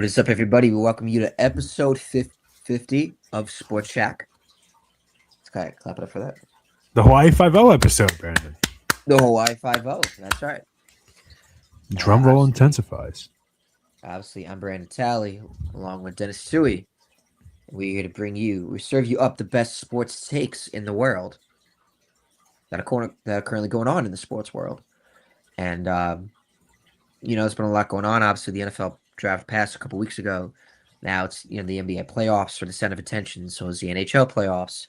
What is up, everybody? We welcome you to episode 50 of SportsShack. Let's clap it up for that. The Hawaii 5-0 episode, Brandon. The Hawaii 5-0. That's right. Drum roll intensifies. Obviously, I'm Brandon Talley, along with Denis Suey. We're here to we serve you up the best sports takes in the world that are currently going on in the sports world. And, there's been a lot going on. Obviously, the NFL draft passed a couple weeks ago. Now it's the NBA playoffs are the center of attention. So is the NHL playoffs,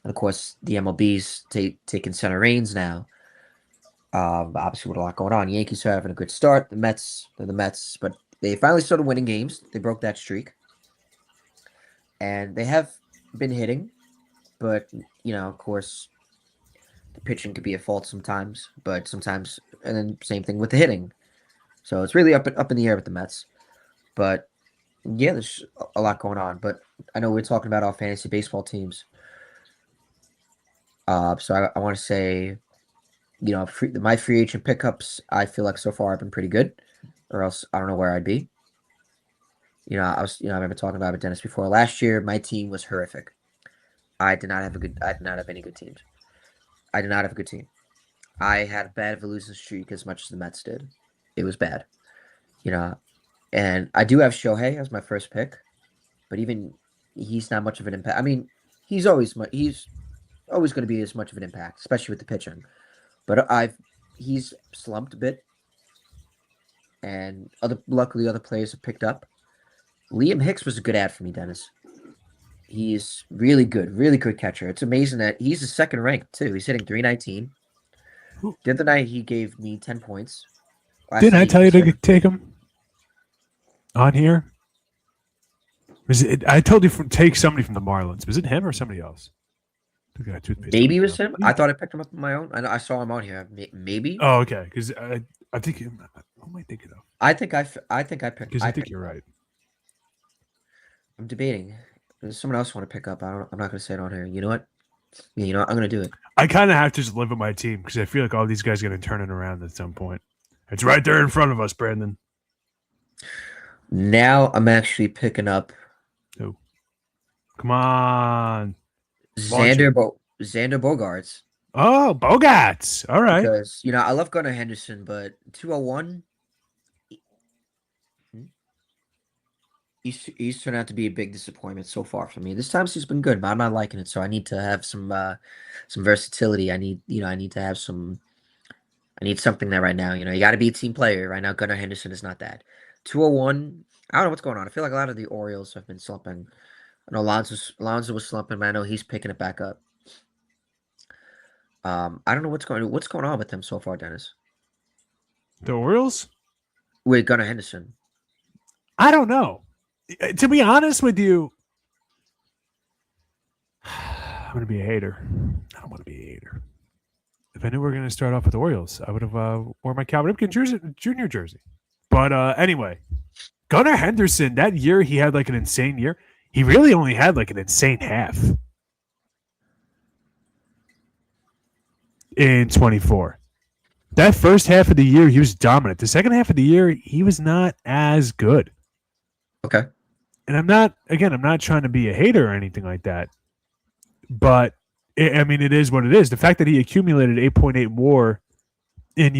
and of course the MLB's taking center reins now. Obviously with a lot going on. Yankees are having a good start. They're the Mets, but they finally started winning games. They broke that streak, and they have been hitting, but of course the pitching could be at fault sometimes. But sometimes, and then same thing with the hitting. So it's really up in the air with the Mets. But yeah, there's a lot going on. But I know we're talking about our fantasy baseball teams. So I want to say, my free agent pickups, I feel like so far have been pretty good, or else I don't know where I'd be. I remember talking about it with Dennis before. Last year, my team was horrific. I did not have any good teams. I did not have a good team. I had a bad losing streak as much as the Mets did. It was bad, and I do have Shohei as my first pick, but even he's not much of an impact. I mean, he's always going to be as much of an impact, especially with the pitching. But he's slumped a bit, and luckily other players have picked up. Liam Hicks was a good ad for me, Dennis. He's really good catcher. It's amazing that he's the second ranked too. He's hitting .319. The other night he gave me 10 points. Didn't I tell you to take him on here? I told you to take somebody from the Marlins. Was it him or somebody else? Maybe it was him. I thought I picked him up on my own. I saw him on here. Maybe. Oh, okay. Because I think who am I thinking of? I think I picked. Because I think you're right. I'm debating. There's someone else I want to pick up. I'm not going to say it on here. You know what? Yeah, I'm going to do it. I kind of have to just live with my team because I feel like all these guys are going to turn it around at some point. It's right there in front of us, Brandon. Now I'm actually picking up. Who? Come on. Xander Bogaerts. Oh, Bogarts. All right. Because, I love Gunnar Henderson, but 201, he's turned out to be a big disappointment so far for me. This time he's been good, but I'm not liking it. So I need to have some versatility. I need to have I need something there right now. You got to be a team player. Right now, Gunnar Henderson is not that. 201, I don't know what's going on. I feel like a lot of the Orioles have been slumping. I know Alonso was slumping, but I know he's picking it back up. I don't know what's going on with them so far, Dennis. The Orioles? With Gunnar Henderson. I don't know. To be honest with you, I'm going to be a hater. I don't want to be a hater. If I knew we were going to start off with the Orioles, I would have worn my Cal Ripken Junior jersey. But anyway, Gunnar Henderson, that year he had like an insane year. He really only had like an insane half in 24. That first half of the year, he was dominant. The second half of the year, he was not as good. Okay. And I'm not trying to be a hater or anything like that. But, it is what it is. The fact that he accumulated 8.8 WAR in,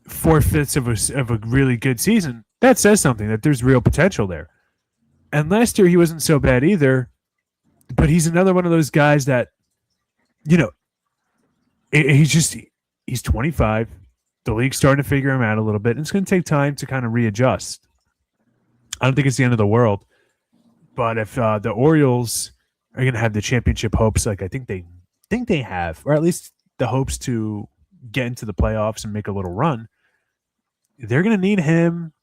4/5 of a really good season, that says something, that there's real potential there. And last year, he wasn't so bad either. But he's another one of those guys that, he's 25. The league's starting to figure him out a little bit. And it's going to take time to kind of readjust. I don't think it's the end of the world. But if the Orioles are going to have the championship hopes, like I think they have, or at least the hopes to get into the playoffs and make a little run, they're going to need him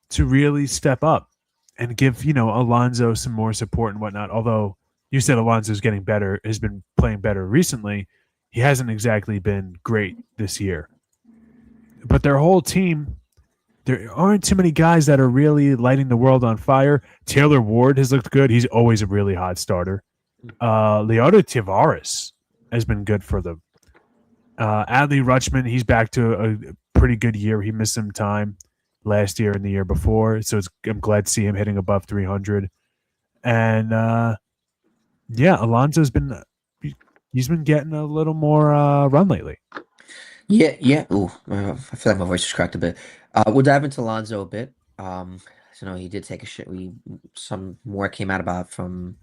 to really step up and give, Alonso some more support and whatnot. Although you said Alonso's getting better, has been playing better recently. He hasn't exactly been great this year. But their whole team, there aren't too many guys that are really lighting the world on fire. Taylor Ward has looked good. He's always a really hot starter. Leota Tavares has been good for them. Adley Rutschman, he's back to a pretty good year. He missed some time. last year and the year before. So I'm glad to see him hitting above 300. And yeah, Alonso's been he's been getting a little more run lately. Yeah, yeah. Ooh, I feel like my voice just cracked a bit. We'll dive into Lonzo a bit. So no, he did take a shit. Some more came out about from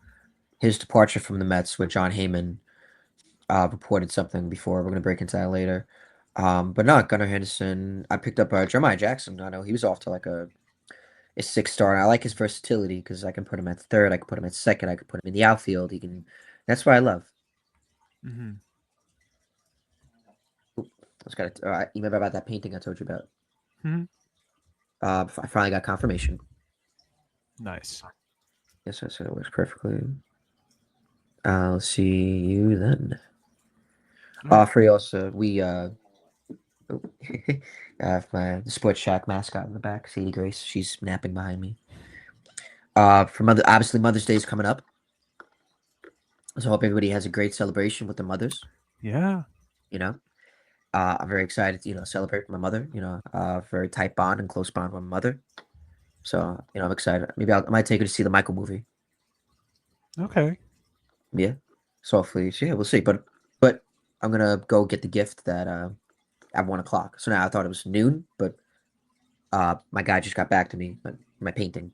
his departure from the Mets, with John Heyman reported something before. We're gonna break into that later. But not Gunnar Henderson. I picked up Jeremiah Jackson. I know he was off to like a 6 star. I like his versatility because I can put him at third, I can put him at second, I can put him in the outfield. He can. That's what I love. Mm-hmm. Oop, I just got to you remember about that painting I told you about? Mm-hmm. I finally got confirmation. Nice. Yes, I said it works perfectly. I'll see you then. For also we oh, I have the SportsShack mascot in the back, Sadie Grace. She's napping behind me. For obviously Mother's Day is coming up. So I hope everybody has a great celebration with the mothers. Yeah. You know, I'm very excited to celebrate with my mother. Very tight bond and close bond with my mother. So I'm excited. Maybe I might take her to see the Michael movie. Okay. Yeah. So hopefully, yeah, we'll see. But I'm gonna go get the gift that at 1 o'clock. So now I thought it was noon, but my guy just got back to me. My painting.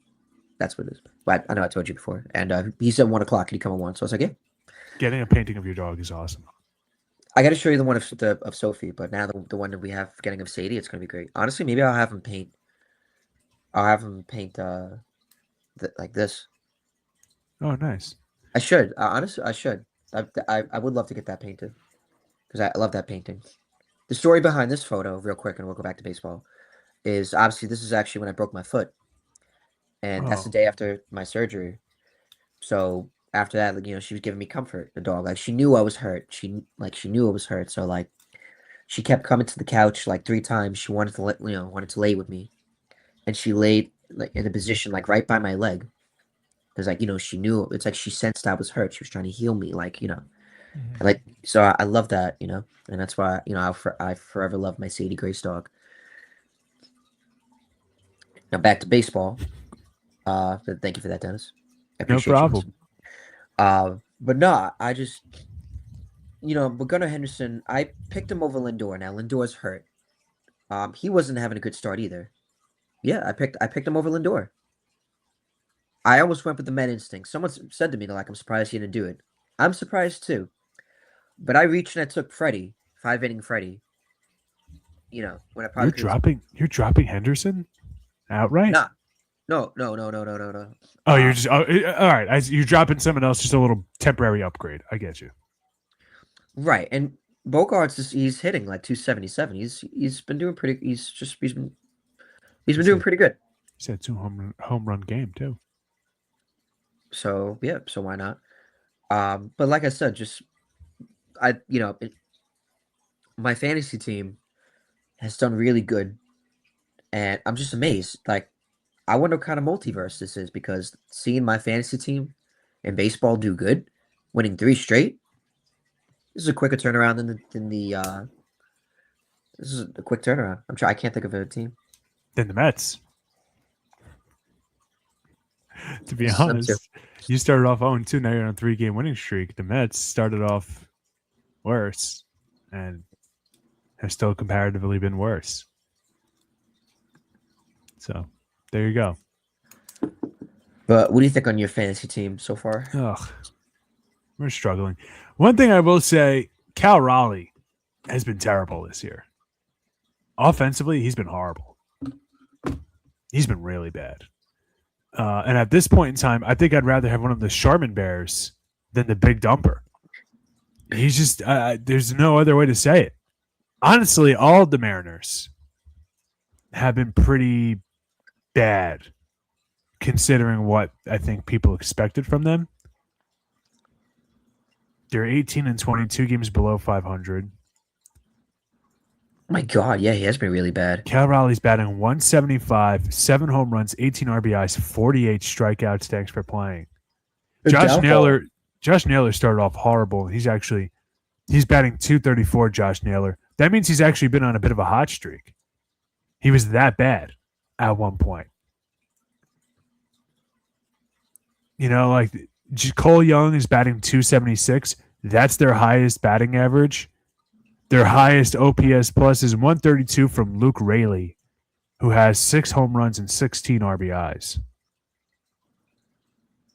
That's what it is. But I know I told you before. And he said 1 o'clock. Can he come at 1? So I was like, yeah. Getting a painting of your dog is awesome. I got to show you the one of Sophie, but now the one that we have getting of Sadie, it's gonna be great. Honestly, maybe I'll have him paint. I'll have him paint like this. Oh, nice. I should. Honestly, I should. I would love to get that painted because I love that painting. The story behind this photo, real quick, and we'll go back to baseball, is obviously this is actually when I broke my foot, and that's the Oh. day after my surgery. So after that, like, she was giving me comfort. The dog, like, she knew I was hurt. She knew I was hurt. So like, she kept coming to the couch like 3 times. She wanted to wanted to lay with me, and she laid like in a position like right by my leg. Because like she knew it's like she sensed I was hurt. She was trying to heal me, like Mhm. and, like so I love that, and that's why I forever love my Sadie Grace dog. Now back to baseball. Thank you for that, Dennis. I No appreciate you problem. listening. But no, I just but Gunnar Henderson, I picked him over Lindor. Now Lindor's hurt. He wasn't having a good start either. Yeah, I picked him over Lindor. I almost went with the Met instinct. Someone said to me, like, I'm surprised he didn't do it. I'm surprised too. But I reached and I took Freddie, 5 inning Freddie. When I You're probably could have. dropping Henderson outright? Nah, no. Oh, you're just all right. You're dropping someone else, just a little temporary upgrade. I get you. Right, and he's hitting like 277. He's been doing pretty. He's been doing pretty good. He's had 2 home run game too. So yeah, so why not? But like I said, just my fantasy team has done really good, and I'm just amazed. Like, I wonder what kind of multiverse this is because seeing my fantasy team in baseball do good, winning 3 straight, this is a quicker turnaround than the. This is a quick turnaround. I can't think of a team. Then the Mets. To be This is them too. honest, you started off 0-2. Now you're on a 3-game winning streak. The Mets started off worse and have still comparatively been worse. So there you go. But what do you think on your fantasy team so far? Ugh, we're struggling. One thing I will say, Cal Raleigh has been terrible this year. Offensively, he's been horrible. He's been really bad. And at this point in time, I think I'd rather have one of the Charmin Bears than the Big Dumper. He's just, there's no other way to say it. Honestly, all of the Mariners have been pretty bad considering what I think people expected from them. They're 18-22 games below 500. My God, yeah, he has been really bad. Cal Raleigh's batting 175, 7 home runs, 18 RBIs, 48 strikeouts. Thanks for playing. Josh Naylor started off horrible. He's batting 234. Josh Naylor. That means he's actually been on a bit of a hot streak. He was that bad. at one point. Like Cole Young is batting 276. That's their highest batting average. Their highest OPS plus is 132 from Luke Raley, who has 6 home runs and 16 RBIs.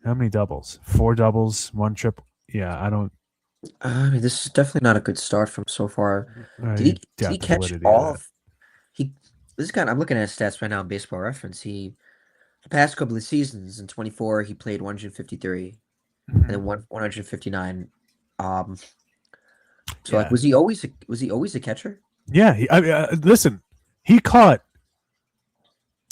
How many doubles? 4 doubles, 1 triple. Yeah, I don't. I mean, this is definitely not a good start from so far. Did he I did he doubt the catch validity of all that. of he this is kind of I'm looking at his stats right now on Baseball Reference. The past couple of seasons in 24 he played 153 and then 159. Um so like Yeah, was he always a catcher? yeah. Listen, he caught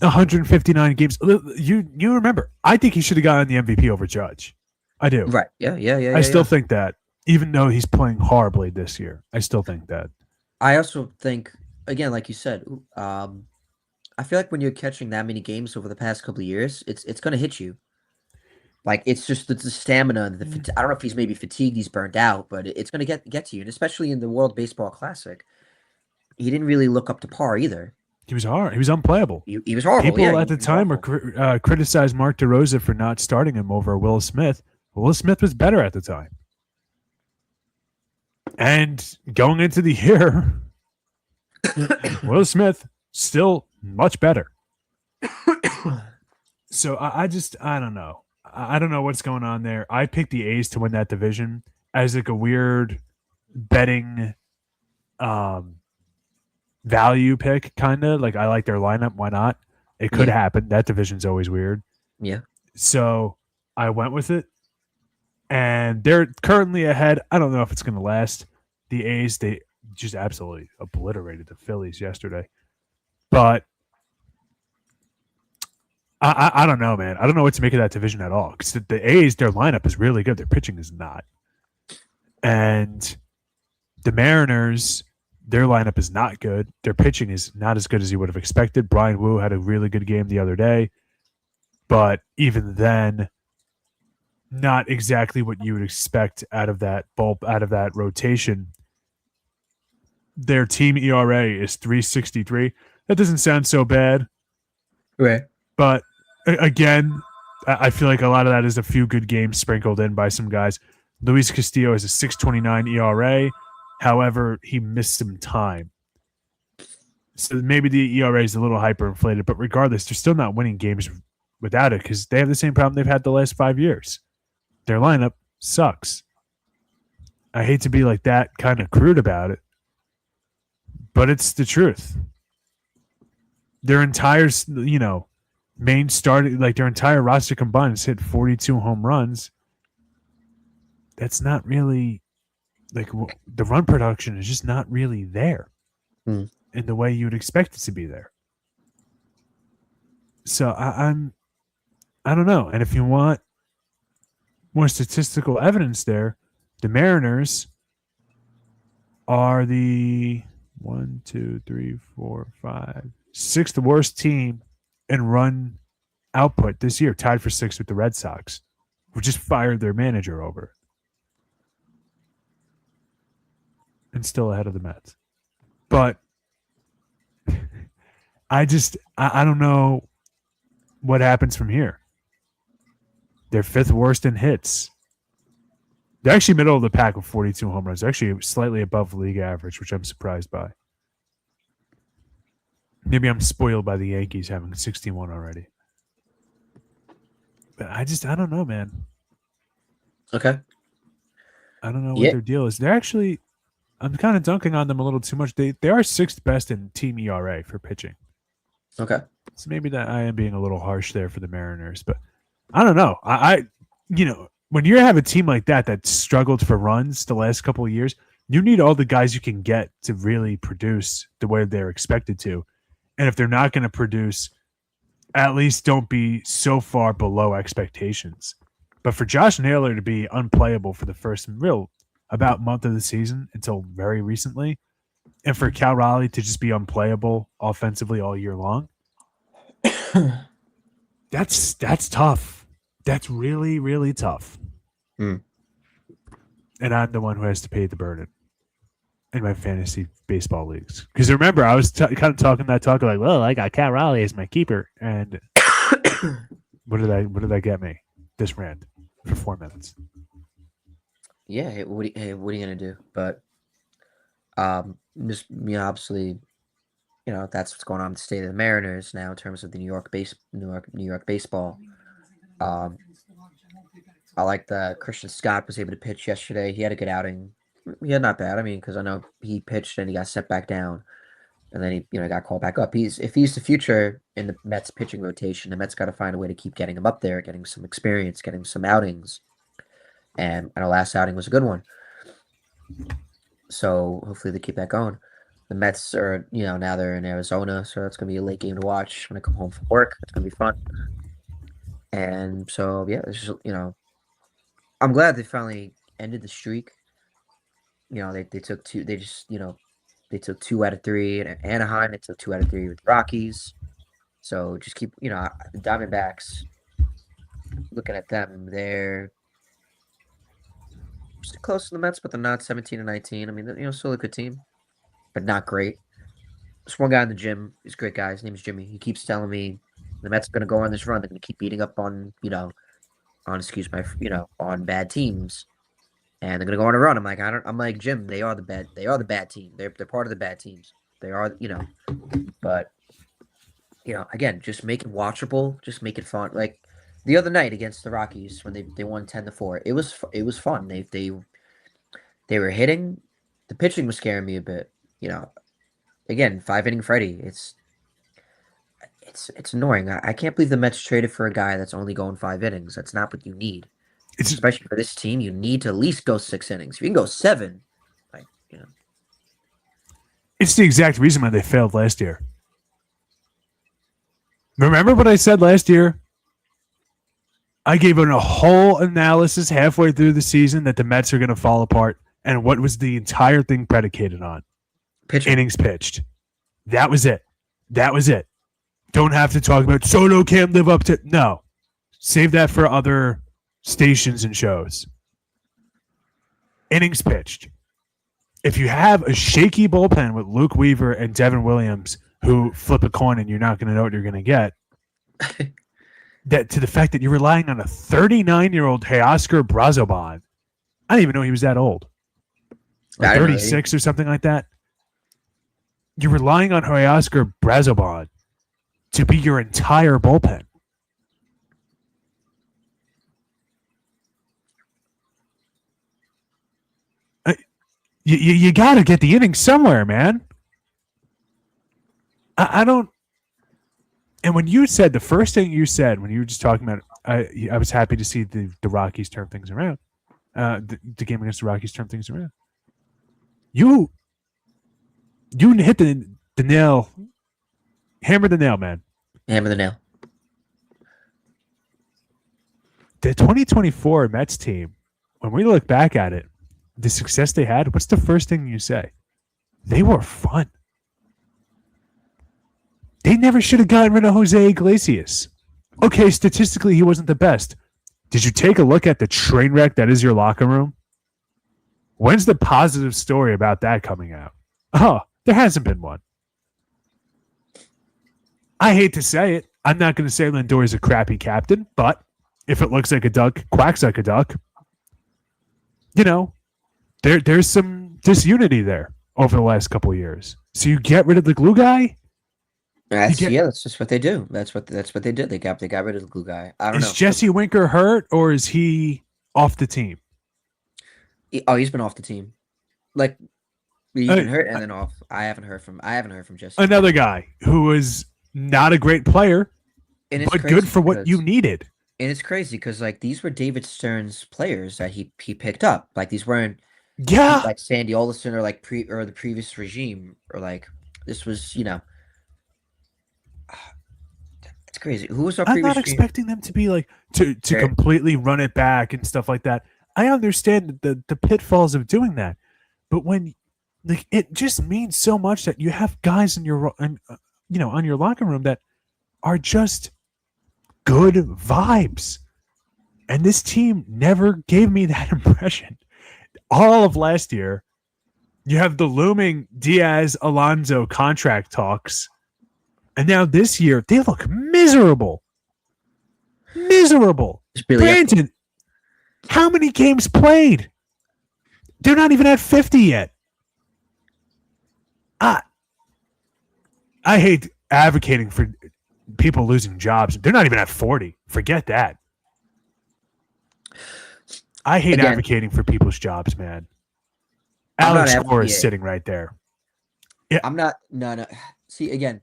159 games. You remember? I think he should have gotten the MVP over Judge. I do. Right. Yeah, yeah, yeah, I yeah, still yeah. think that, even though he's playing horribly this year. I still think that. I also think again like you said, I feel like when you're catching that many games over the past couple of years, it's going to hit you. Like it's just the stamina, I don't know if he's maybe fatigued, he's burned out, but it's going to get to you, and especially in the World Baseball Classic, he didn't really look up to par either. He was hard. He was unplayable. He was horrible. Yeah, People at the he was time were awful. criticized Mark DeRosa for not starting him over Will Smith. Will Smith was better at the time. And going into the year, Will Smith still much better. So I don't know. I don't know what's going on there. I picked the A's to win that division as like a weird betting value pick, kind of. Like I like their lineup. Why not? It could Yeah, happen. That division's always weird. yeah. So I went with it. And they're currently ahead. I don't know if it's going to last. The A's, they just absolutely obliterated the Phillies yesterday. But I don't know, man. I don't know what to make of that division at all. Because the A's, their lineup is really good. Their pitching is not. And the Mariners, their lineup is not good. Their pitching is not as good as you would have expected. Brian Wu had a really good game the other day. But even then, not exactly what you would expect out of that rotation. Their team ERA is 3.63. That doesn't sound so bad. Right. But again, I feel like a lot of that is a few good games sprinkled in by some guys. Luis Castillo has a 6.29 ERA. However, he missed some time. So maybe the ERA is a little hyperinflated, but regardless, they're still not winning games without it because they have the same problem they've had the last 5 years. Their lineup sucks. I hate to be like that kind of crude about it, but it's the truth. Their entire, main starting, like their entire roster combined has hit 42 home runs. That's not really, like, the run production is just not really there in the way you would expect it to be there. So I don't know. And if you want more statistical evidence there, the Mariners are the 6th worst team in run output this year, tied for 6th with the Red Sox, who just fired their manager over and still ahead of the Mets. But I don't know what happens from here. They're 5th worst in hits. They're actually middle of the pack with 42 home runs. They're actually slightly above league average, which I'm surprised by. Maybe I'm spoiled by the Yankees having 61 already. But I don't know, man. Okay. I don't know what Yeah. their deal is. They're actually, I'm kind of dunking on them a little too much. They are 6th best in team ERA for pitching. Okay. So maybe that I am being a little harsh there for the Mariners, but I don't know. I when you have a team like that struggled for runs the last couple of years, you need all the guys you can get to really produce the way they're expected to. And if they're not going to produce, at least don't be so far below expectations. But for Josh Naylor to be unplayable for the first about month of the season until very recently, and for Cal Raleigh to just be unplayable offensively all year long, that's tough. That's really, really tough. And I'm the one who has to pay the burden. in my fantasy baseball leagues. Because remember, I was kind of talking that talk like, well, I got Cal Raleigh as my keeper, and what did I get me this rant for 4 minutes? Yeah, what are you gonna do? But just obviously, that's what's going on with the state of the Mariners now in terms of the New York baseball. Um, I like that Christian Scott was able to pitch yesterday. He had a good outing. Yeah, not bad. I mean, because I know he pitched and he got set back down, and then he got called back up. If he's the future in the Mets pitching rotation, the Mets got to find a way to keep getting him up there, getting some experience, getting some outings. And our last outing was a good one. So hopefully they keep that going. The Mets are, now they're in Arizona, so that's gonna be a late game to watch when I come home from work. It's gonna be fun. And so yeah, it's just I'm glad they finally ended the streak. They took two. They just they took 2 out of 3 at Anaheim. They took 2 out of 3 with the Rockies. So just keep the Diamondbacks. Looking at them, they're close to the Mets, but they're not 17-19. I mean, still a good team, but not great. There's one guy in the gym. He's a great guy. His name is Jimmy. He keeps telling me the Mets are going to go on this run. They're going to keep beating up on on bad teams, and they're going to go on a run. I'm like, I'm like, Jim. They are the bad team. They're part of the bad teams. They are, but again, just make it watchable. Just make it fun. Like the other night against the Rockies when they won 10-4. It was fun. They were hitting. The pitching was scaring me a bit. Again, 5-inning Freddie. It's annoying. I can't believe the Mets traded for a guy that's only going 5 innings. That's not what you need. Especially for this team, you need to at least go 6 innings. If you can go 7, It's the exact reason why they failed last year. Remember what I said last year? I gave it a whole analysis halfway through the season that the Mets are going to fall apart, and what was the entire thing predicated on? pitching. Innings pitched. That was it. Don't have to talk about Soto can't live up to. No. Save that for other stations and shows. Innings pitched. If you have a shaky bullpen with Luke Weaver and Devin Williams who flip a coin and you're not going to know what you're going to get, that to the fact that you're relying on a 39-year-old Teoscar Brazoban. I didn't even know he was that old. Like 36 or something like that. You're relying on Teoscar Brazoban to be your entire bullpen. You got to get the innings somewhere, man. I don't. And when you said the first thing you said when you were just talking about it, I was happy to see the Rockies turn things around. The game against the Rockies turn things around. You hit the nail. Hammer the nail, man. Hammer the nail. The 2024 Mets team, when we look back at it, the success they had, what's the first thing you say? They were fun. They never should have gotten rid of Jose Iglesias. Okay, statistically, he wasn't the best. Did you take a look at the train wreck that is your locker room? When's the positive story about that coming out? Oh, there hasn't been one. I hate to say it. I'm not going to say Lindor is a crappy captain, but if it looks like a duck, quacks like a duck, there's some disunity there over the last couple of years. So you get rid of the glue guy? That's just what they do. That's what they did. They got rid of the glue guy. I don't know. Is Jesse Winker hurt or is he off the team? He's been off the team. Like he's been hurt and then off. I haven't heard from Jesse. Another guy who was not a great player, but good for what you needed. And it's crazy because like these were David Stern's players that he picked up. Like these weren't like Sandy Alderson or like the previous regime or like this was it's crazy. Who was our previous? I'm not expecting them to be like to completely run it back and stuff like that. I understand the pitfalls of doing that, but when like it just means so much that you have guys in your on your locker room that are just good vibes, and this team never gave me that impression. All of last year, You have the looming Diaz-Alonso contract talks. And now this year, they look miserable. Miserable. Brandon, how many games played? They're not even at 50 yet. I hate advocating for people losing jobs. They're not even at 40. Forget that. I hate advocating for people's jobs, man. Alex Cora is sitting right there. Yeah. I'm not. No. See, again,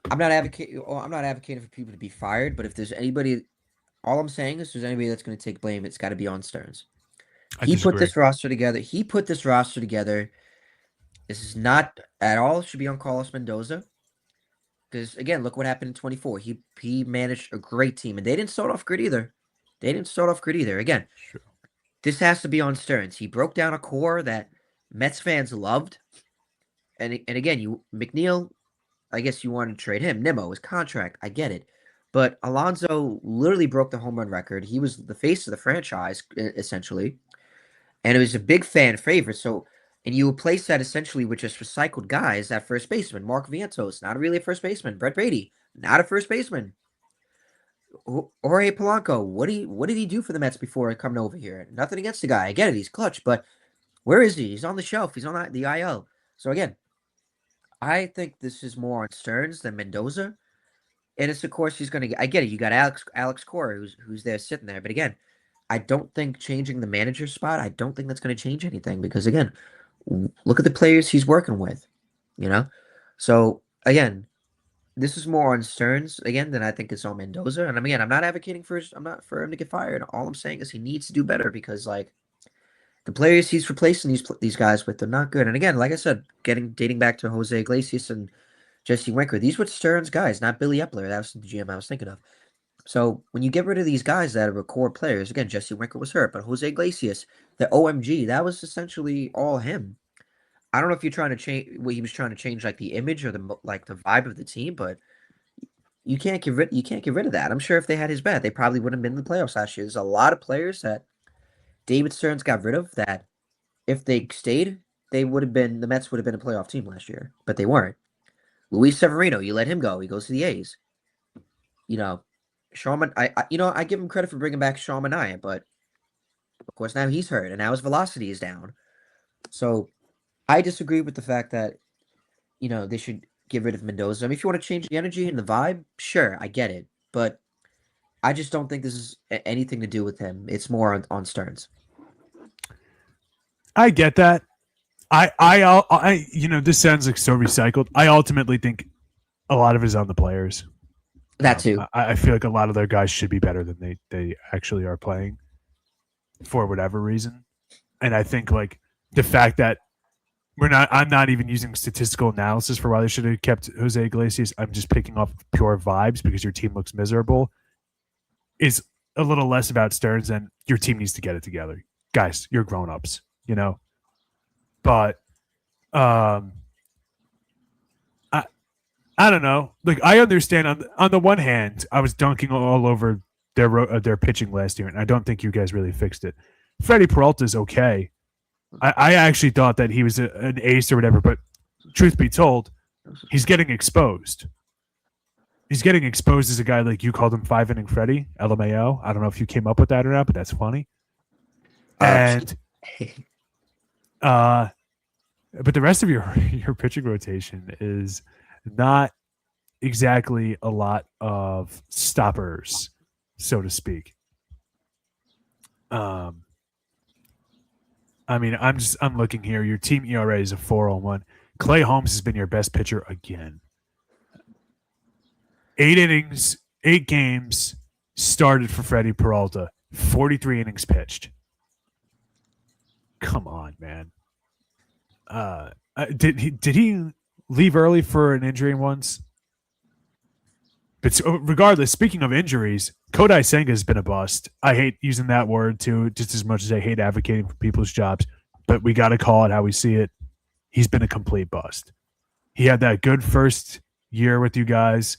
I'm not advocating for people to be fired. But if there's anybody, all I'm saying is, if there's anybody that's going to take blame, it's got to be on Stearns. He put this roster together. This is not at all should be on Carlos Mendoza. Because again, look what happened in 24. He managed a great team, and they didn't start off good either. Again, this has to be on Stearns. He broke down a core that Mets fans loved, and again, McNeil. I guess you wanted to trade him. Nimmo, his contract. I get it. But Alonso literally broke the home run record. He was the face of the franchise, essentially. And it was a big fan favorite. So, and you replace that essentially with just recycled guys at first baseman. Mark Vientos, not really a first baseman. Brett Brady, not a first baseman. Jorge Polanco, what did he do for the Mets before coming over here? Nothing against the guy. I get it. He's clutch. But where is he? He's on the shelf. He's on the IL. So, again, I think this is more on Stearns than Mendoza. And it's, of course, he's going to – I get it. You got Alex Cora who's there sitting there. But, again, I don't think changing the manager spot, I don't think that's going to change anything. Because, again, look at the players he's working with, So, again, this is more on Stearns, again, than I think it's on Mendoza. And, again, I'm not advocating for him to get fired. All I'm saying is he needs to do better because, like, the players he's replacing these guys with, they're not good. And again, like I said, dating back to Jose Iglesias and Jesse Winker, these were Stearns guys, not Billy Epler. That was the GM I was thinking of. So when you get rid of these guys that are core players, again, Jesse Winker was hurt, but Jose Iglesias, the OMG, that was essentially all him. I don't know if you're trying to change what he was trying to change, like the image or the vibe of the team, but you can't get rid of that. I'm sure if they had his bat, they probably wouldn't have been in the playoffs last year. There's a lot of players that David Stearns got rid of that if they stayed, the Mets would have been a playoff team last year, but they weren't. Luis Severino, you let him go. He goes to the A's. I give him credit for bringing back Sean Manaea, but of course now he's hurt and now his velocity is down. So I disagree with the fact that, they should get rid of Mendoza. I mean, if you want to change the energy and the vibe, sure, I get it. But I just don't think this is anything to do with him. It's more on Stearns. I get that. I this sounds like so recycled. I ultimately think a lot of it is on the players. That too. I feel like a lot of their guys should be better than they actually are playing for whatever reason. And I think like the fact that I'm not even using statistical analysis for why they should have kept Jose Iglesias. I'm just picking off pure vibes because your team looks miserable. Is a little less about Stearns and your team needs to get it together. Guys, you're grown-ups, But I don't know. Like I understand on the one hand, I was dunking all over their pitching last year, and I don't think you guys really fixed it. Freddie Peralta's okay. I actually thought that he was an ace or whatever, but truth be told, he's getting exposed. He's getting exposed as a guy like you called him 5-inning Freddie, LMAO. I don't know if you came up with that or not, but that's funny. And but the rest of your pitching rotation is not exactly a lot of stoppers, so to speak. I mean, I'm looking here. Your team ERA is a 4.01. Clay Holmes has been your best pitcher again. 8 innings, 8 games started for Freddie Peralta. 43 innings pitched. Come on, man. Did he leave early for an injury once? But regardless, speaking of injuries, Kodai Senga has been a bust. I hate using that word too, just as much as I hate advocating for people's jobs. But we got to call it how we see it. He's been a complete bust. He had that good first year with you guys,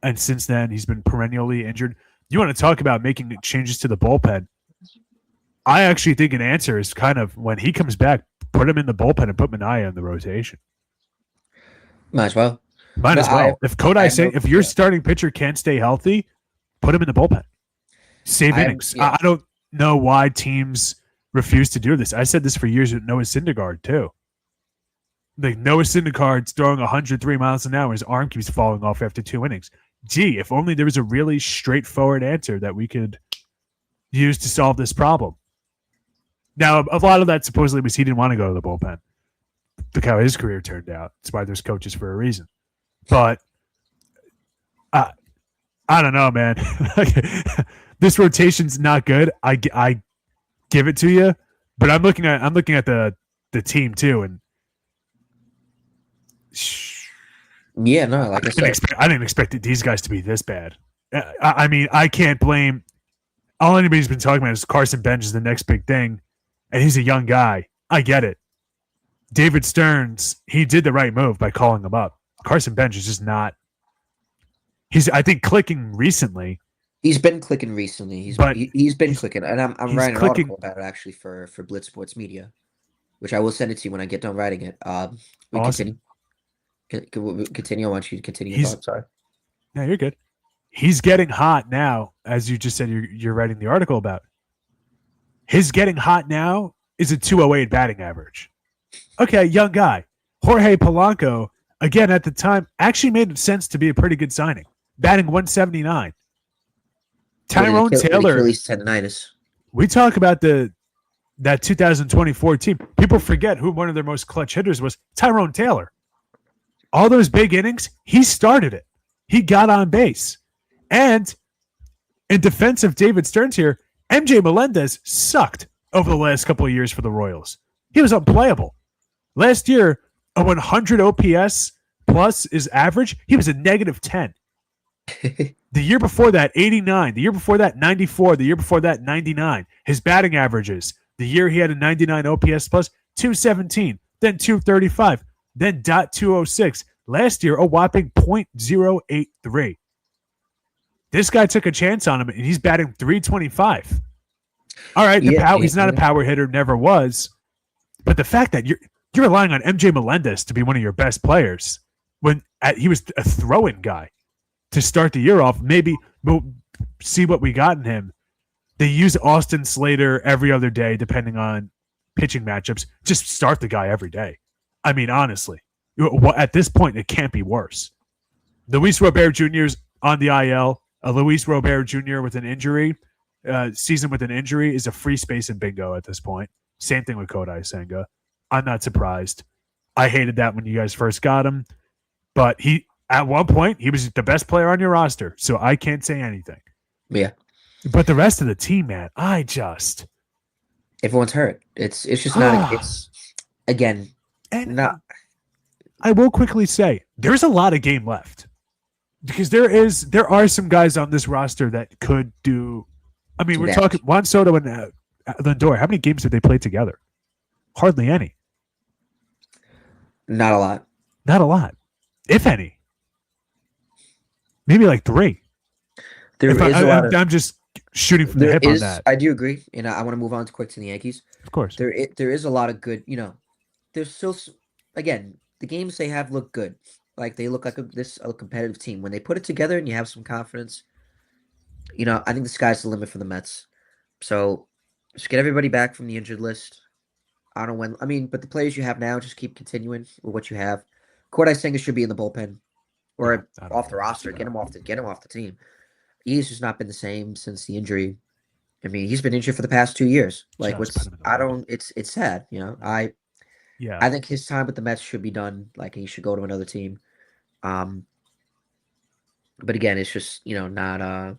and since then he's been perennially injured. You want to talk about making changes to the bullpen? I actually think an answer is kind of when he comes back, put him in the bullpen and put Manaea in the rotation. Might as well. Might No, as well. If I Kodai have no. if your starting pitcher can't stay healthy, put him in the bullpen. Save innings. Yeah. I don't know why teams refuse to do this. I said this for years with Noah Syndergaard too. Like Noah Syndergaard's throwing 103 miles an hour. His arm keeps falling off after 2 innings. Gee, if only there was a really straightforward answer that we could use to solve this problem. Now, a lot of that supposedly was he didn't want to go to the bullpen. Look how his career turned out. That's why there's coaches for a reason. But I don't know, man. This rotation's not good. I give it to you, but I'm looking at the team too, and yeah, no, like I said, I didn't expect these guys to be this bad. I mean, I can't blame. All anybody's been talking about is Carson Bench is the next big thing, and he's a young guy. I get it. David Stearns, he did the right move by calling him up. Carson Bench is just not. He's, I think, clicking recently. He's been clicking recently. He's been clicking, and I'm writing an article about it actually for Blitz Sports Media, which I will send it to you when I get done writing it. We awesome. continue. I want you to continue. Sorry. No, you're good. He's getting hot now, as you just said. You're writing the article about. His getting hot now is a 208 batting average. Okay, young guy. Jorge Polanco, again at the time, actually made sense to be a pretty good signing. Batting 179. Tyrone Taylor. Achilles tendonitis. We talk about that 2024 team. People forget who one of their most clutch hitters was. Tyrone Taylor. All those big innings, he started it. He got on base. And in defense of David Stearns here, MJ Melendez sucked over the last couple of years for the Royals. He was unplayable. Last year, a 100 OPS plus is average. He was a negative 10. The year before that, 89. The year before that, 94. The year before that, 99. His batting averages. The year he had a 99 OPS plus, 217. Then 235. Then .206. Last year, a whopping .083. This guy took a chance on him, and he's batting 325. All right, he's not a power hitter, never was. But the fact that you're relying on MJ Melendez to be one of your best players when he was a throw-in guy to start the year off, maybe we'll see what we got in him. They use Austin Slater every other day, depending on pitching matchups. Just start the guy every day. I mean, honestly, at this point, it can't be worse. Luis Robert Jr. is on the IL. Luis Robert Jr. with an injury, season with an injury is a free space in bingo at this point. Same thing with Kodai Senga. I'm not surprised. I hated that when you guys first got him, but at one point he was the best player on your roster, so I can't say anything. Yeah, but the rest of the team, man, everyone's hurt. It's just not. It's again, and not. I will quickly say there's a lot of game left. Because there are some guys on this roster that could do. I mean, we're talking Juan Soto and Lindor. How many games did they play together? Hardly any. Not a lot. Not a lot, if any. Maybe like 3. I'm just shooting from the hip on that. I do agree, and I want to move on quick to the Yankees. Of course, there is a lot of good. There's still again the games they have look good. Like they look like a competitive team when they put it together and you have some confidence. I think the sky's the limit for the Mets. So just get everybody back from the injured list. I don't know when. I mean, but the players you have now, just keep continuing with what you have. Kodai Senga should be in the bullpen or off the roster. Get him off the team. He's just not been the same since the injury. I mean, he's been injured for the past 2 years. Like it's sad. I think his time with the Mets should be done. Like he should go to another team. But again, it's just not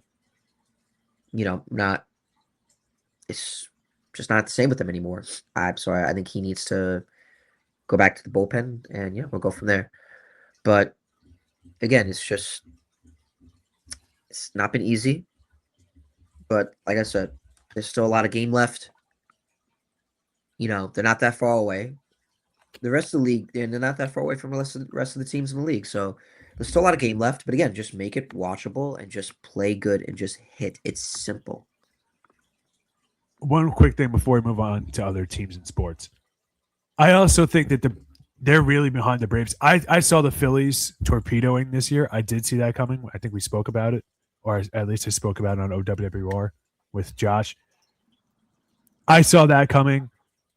it's just not the same with him anymore. I'm sorry. I think he needs to go back to the bullpen, and we'll go from there. But again, it's not been easy. But like I said, there's still a lot of game left. They're not that far away. The rest of the league, they're not that far away from the rest of the teams in the league. So there's still a lot of game left. But again, just make it watchable and just play good and just hit. It's simple. One quick thing before we move on to other teams in sports. I also think that they're really behind the Braves. I saw the Phillies torpedoing this year. I did see that coming. I think we spoke about it, or at least I spoke about it on OWWR with Josh. I saw that coming.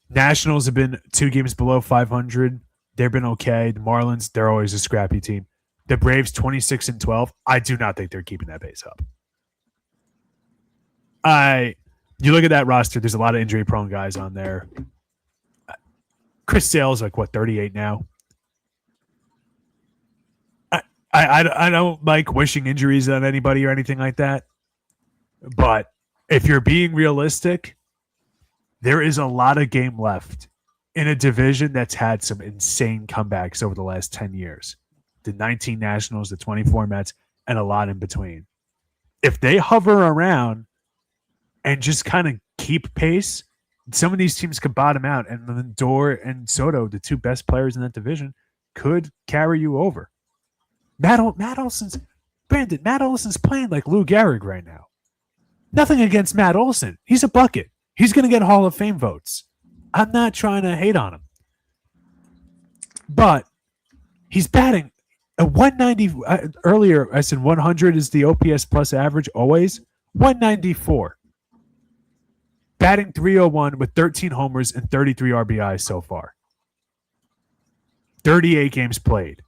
Nationals have been 2 games below 500. They've been okay. The Marlins, they're always a scrappy team. The Braves, 26-12. I do not think they're keeping that pace up. You look at that roster. There's a lot of injury-prone guys on there. Chris Sale's like, 38 now? I don't like wishing injuries on anybody or anything like that. But if you're being realistic, there is a lot of game left in a division that's had some insane comebacks over the last 10 years. The 19 Nationals, the 24 Mets, and a lot in between. If they hover around and just kind of keep pace, some of these teams could bottom out, and Lindor and Soto, the 2 best players in that division, could carry you over. Matt Olson's playing like Lou Gehrig right now. Nothing against Matt Olson. He's a bucket. He's going to get Hall of Fame votes. I'm not trying to hate on him. But he's batting a 190. Earlier, I said 100 is the OPS plus average always. 194. Batting 301 with 13 homers and 33 RBIs so far. 38 games played.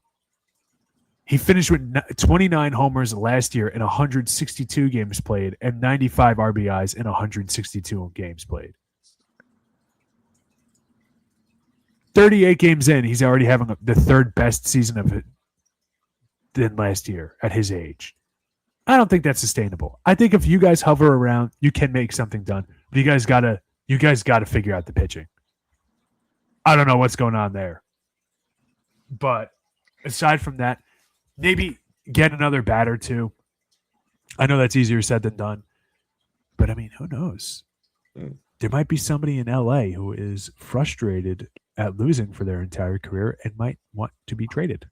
He finished with 29 homers last year in 162 games played and 95 RBIs in 162 games played. 38 games in, he's already having the 3rd best season of it than last year at his age. I don't think that's sustainable. I think if you guys hover around, you can make something done. But you guys gotta figure out the pitching. I don't know what's going on there. But aside from that, maybe get another bat or 2. I know that's easier said than done. But I mean, who knows? There might be somebody in LA who is frustrated at losing for their entire career and might want to be traded.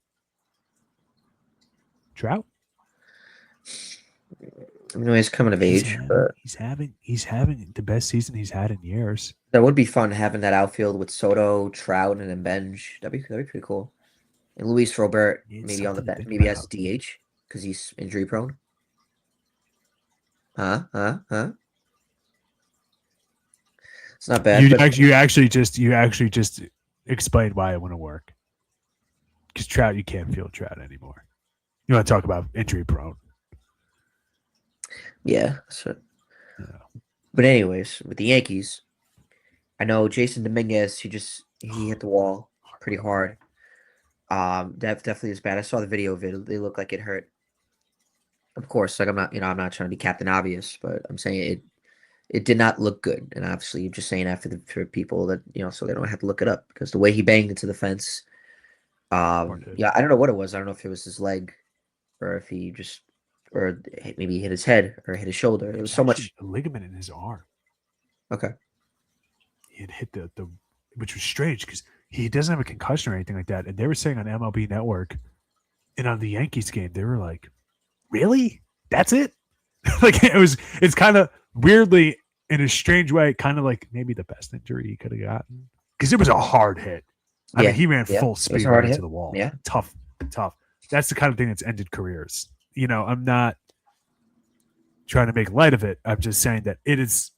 Trout? I know he's coming of age, but he's having the best season he's had in years. That would be fun having that outfield with Soto, Trout, and then Benj. That'd be pretty cool. And Luis Robert maybe on the bench, maybe as DH because he's injury prone. Huh? It's not bad. You actually just explained why it wouldn't work. Because Trout, you can't field Trout anymore. You want to talk about injury prone? Yeah. So, but anyways, with the Yankees, I know Jason Dominguez. He hit the wall pretty hard. That definitely is bad. I saw the video of it. They look like it hurt. Of course, like I'm not trying to be Captain Obvious, but I'm saying it did not look good. And obviously, you're just saying that for people that so they don't have to look it up because the way he banged into the fence. Yeah, I don't know what it was. I don't know if it was his leg, or if he just, or maybe he hit his head or hit his shoulder. It was so much a ligament in his arm. Okay. He had hit the which was strange because he doesn't have a concussion or anything like that. And they were saying on MLB Network and on the Yankees game, they were like, really? That's it? It's kind of weirdly, in a strange way, kind of like maybe the best injury he could have gotten. Because it was a hard hit. I mean, he ran full speed right into the wall. Yeah. Tough. That's the kind of thing that's ended careers. I'm not trying to make light of it. I'm just saying that it is.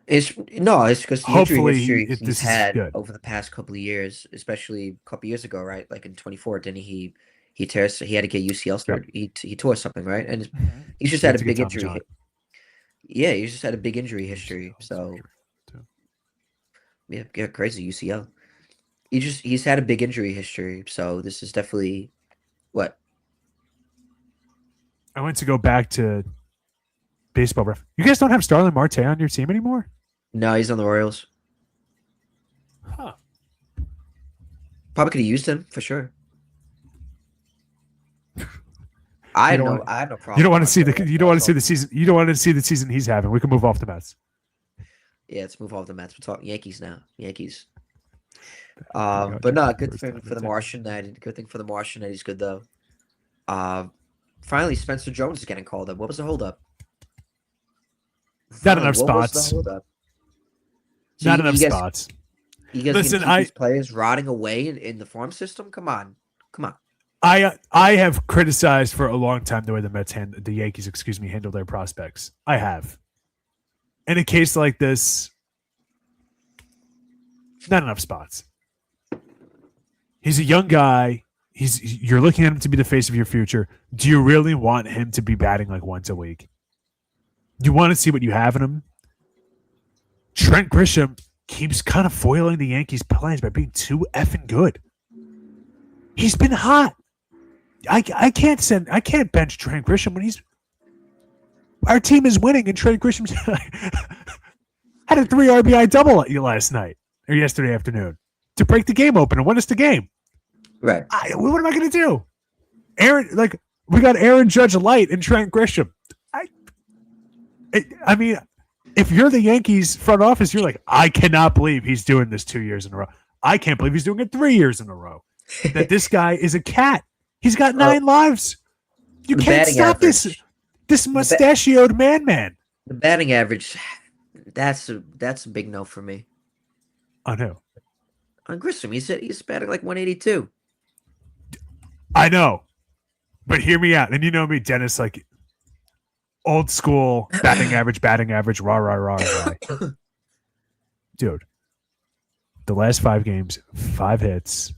It's because the injury history he's had good. over the past couple of years, especially a couple of years ago, right? Like in 24, didn't he had to get UCL started. Yep. He tore something, right? And he's just had a big injury. Yeah, he's just had a big injury history. So yeah, crazy UCL. He's had a big injury history. So this is definitely what. I went to go back to baseball ref. You guys don't have Starlin Marte on your team anymore? No, he's on the Royals. Huh. Probably could have used him for sure. I have no problem. You don't want to see the season. You don't want to see the season he's having. We can move off the Mets. Yeah, let's move off the Mets. We're talking Yankees now. Yankees. But no, good thing for the Martian. Good thing for the Martian that he's good though. Finally, Spencer Jones is getting called up. What was the holdup? Not enough spots. Not enough spots. You guys are gonna Listen, keep these players rotting away in the farm system? Come on, come on. I have criticized for a long time the way the Yankees, handle their prospects. I have. In a case like this, not enough spots. He's a young guy. You're looking at him to be the face of your future. Do you really want him to be batting like once a week? You want to see what you have in him? Trent Grisham keeps kind of foiling the Yankees' plans by being too effing good. He's been hot. I can't bench Trent Grisham when our team is winning and Trent Grisham had a 3 RBI double last night or yesterday afternoon to break the game open and win us the game. Right. What am I going to do? We got Aaron Judge light and Trent Grisham. I mean, if you're the Yankees front office, you're like, I cannot believe he's doing this 2 years in a row. I can't believe he's doing it 3 years in a row. That this guy is a cat. He's got 9 lives. You can't stop average, this mustachioed man. The batting average, that's a big no for me. On who? On Grissom, he's batting like 182. I know, but hear me out. And you know me, Denis, like old school batting average, rah. Dude, the last 5 games, 5 hits,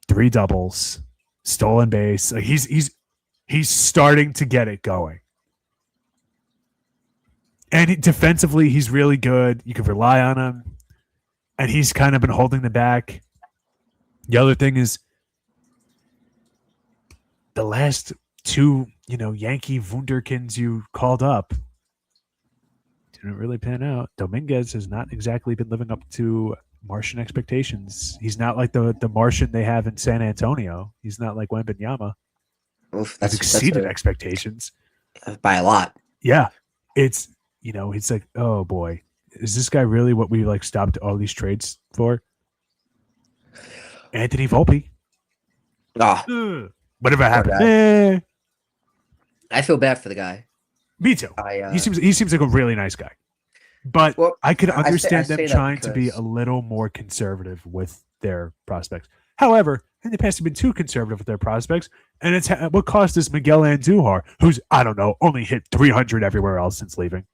3 doubles, stolen base. Like he's starting to get it going. And defensively, he's really good. You can rely on him. And he's kind of been holding them back. The other thing is the last 2, Yankee wunderkinds you called up didn't really pan out. Dominguez has not exactly been living up to Martian expectations. He's not like the Martian they have in San Antonio. He's not like Wembanyama. That's exceeded expectations by a lot. Yeah, it's like, oh boy, is this guy really what we stopped all these trades for? Anthony Volpe. Whatever happened? I feel bad for the guy. Me too. He seems like a really nice guy. But I could understand them trying to be a little more conservative with their prospects. However, in the past, they've been too conservative with their prospects, and it's what cost us Miguel Andujar, who's, I don't know, only hit 300 everywhere else since leaving.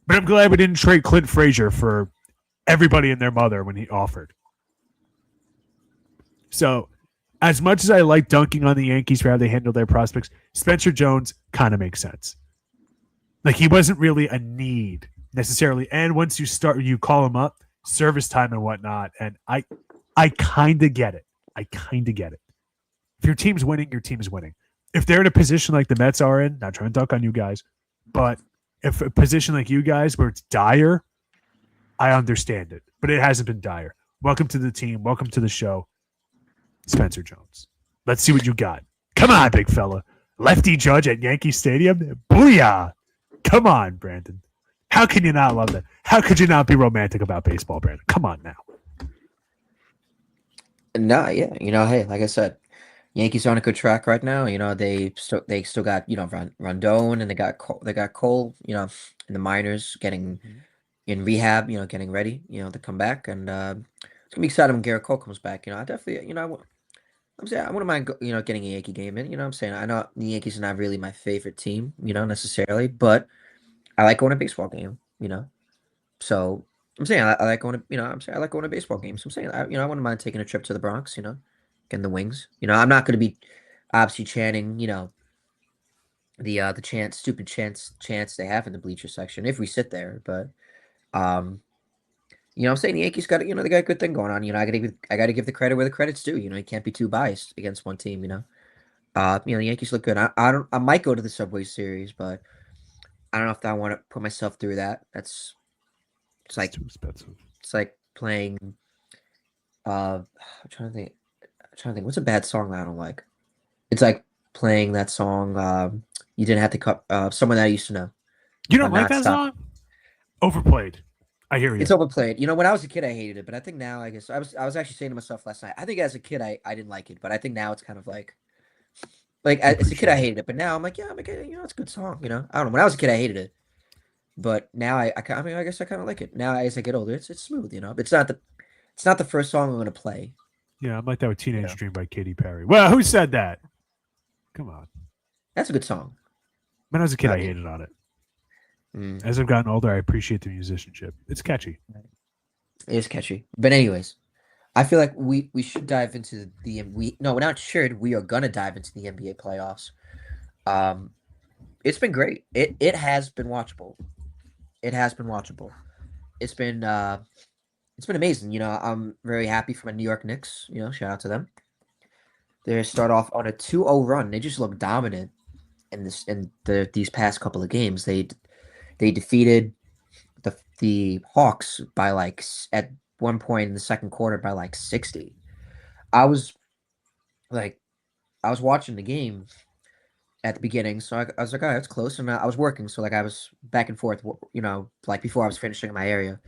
But I'm glad we didn't trade Clint Frazier for everybody and their mother when he offered. So, as much as I like dunking on the Yankees for how they handle their prospects, Spencer Jones kind of makes sense. Like, he wasn't really a need necessarily. And once you call him up, service time and whatnot. And I kind of get it. If your team's winning, your team is winning. If they're in a position like the Mets are in, not trying to dunk on you guys, but if a position like you guys where it's dire, I understand it. But it hasn't been dire. Welcome to the team. Welcome to the show. Spencer Jones. Let's see what you got. Come on, big fella. Lefty Judge at Yankee Stadium. Booyah. Come on, Brandon. How can you not love that? How could you not be romantic about baseball, Brandon? Come on now. No, yeah. Hey, like I said, Yankees are on a good track right now. They still got, Rondon, and they got Cole, in the minors getting in rehab, getting ready, to come back. And it's gonna be exciting when Garrett Cole comes back. I definitely, I'm saying I wouldn't mind, getting a Yankee game in. I'm saying I know the Yankees are not really my favorite team, necessarily, but I like going to a baseball game. So I'm saying I like going to, I'm saying I like going to baseball games. So I'm saying I wouldn't mind taking a trip to the Bronx. Getting the wings. I'm not going to be obviously chanting, the stupid chants they have in the bleacher section if we sit there, but I'm saying the Yankees got, they got a good thing going on. I gotta give the credit where the credit's due. You can't be too biased against one team. The Yankees look good. I might go to the Subway Series, but I don't know if I want to put myself through that. It's too expensive. It's like playing. I'm trying to think. What's a bad song that I don't like? It's like playing that song. You didn't have to cut. Someone that I used to know. You don't like that song? Overplayed. I hear you. It's overplayed. When I was a kid, I hated it, but I think now, I guess I was actually saying to myself last night. I think as a kid, I didn't like it, but I think now it's kind of like as a kid, I hated it, but now I'm like, yeah, it's a good song. I don't know. When I was a kid, I hated it, But now I mean, I guess I kind of like it. Now as I get older, it's smooth, you know. It's not the first song I'm gonna play, Yeah, I'm like that with you Teenage know. Dream by Katy Perry. Well, who said that? Come on. That's a good song. When I was a kid, I I mean, hated on it. mm, As I've gotten older, I appreciate the musicianship. It's catchy. it is catchy. But anyways, I feel like we should dive into the we no, we're not should. We are gonna dive into the NBA playoffs. Um, it's been great. It has been watchable. It has been watchable. It's been uh it's been amazing. You know, I'm very happy for my New York Knicks. You know, shout out to them. They start off on a 2-0 run. They just look dominant in these past couple of games. They defeated the Hawks by at one point in the second quarter by like 60. I was like I was watching the game at the beginning, so I was like, oh, that's close, and I was working, so like I was back and forth, you know, like before I was finishing in my area,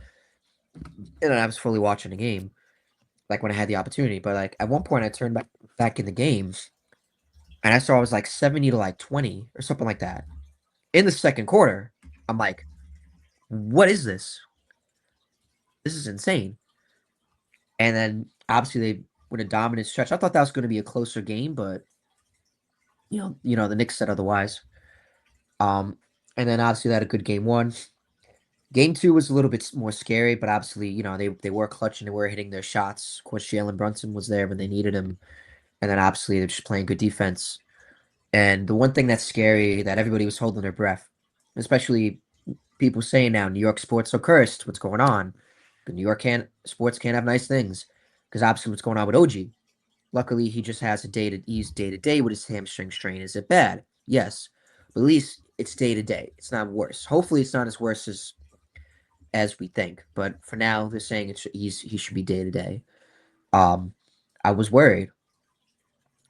and then I was fully watching the game, like when I had the opportunity. But like at one point, I turned back in the game, and I saw it was like 70 to like 20 or something like that in the second quarter. I'm like, what is this? This is insane. And then obviously they went a dominant stretch. I thought that was going to be a closer game, but the Knicks said otherwise. Um, and then obviously they had a good game one. Game two was a little bit more scary, but obviously, they were clutching, they were hitting their shots. Of course, Jalen Brunson was there when they needed him. And then obviously they're just playing good defense. And the one thing that's scary that everybody was holding their breath, especially people saying now New York sports are cursed. What's going on? The New York sports can't have nice things. Because obviously what's going on with OG. Luckily, he just has he's day to day with his hamstring strain. Is it bad? Yes. But at least it's day to day. It's not worse. Hopefully it's not as worse as we think. But for now, they're saying he should be day to day. I was worried,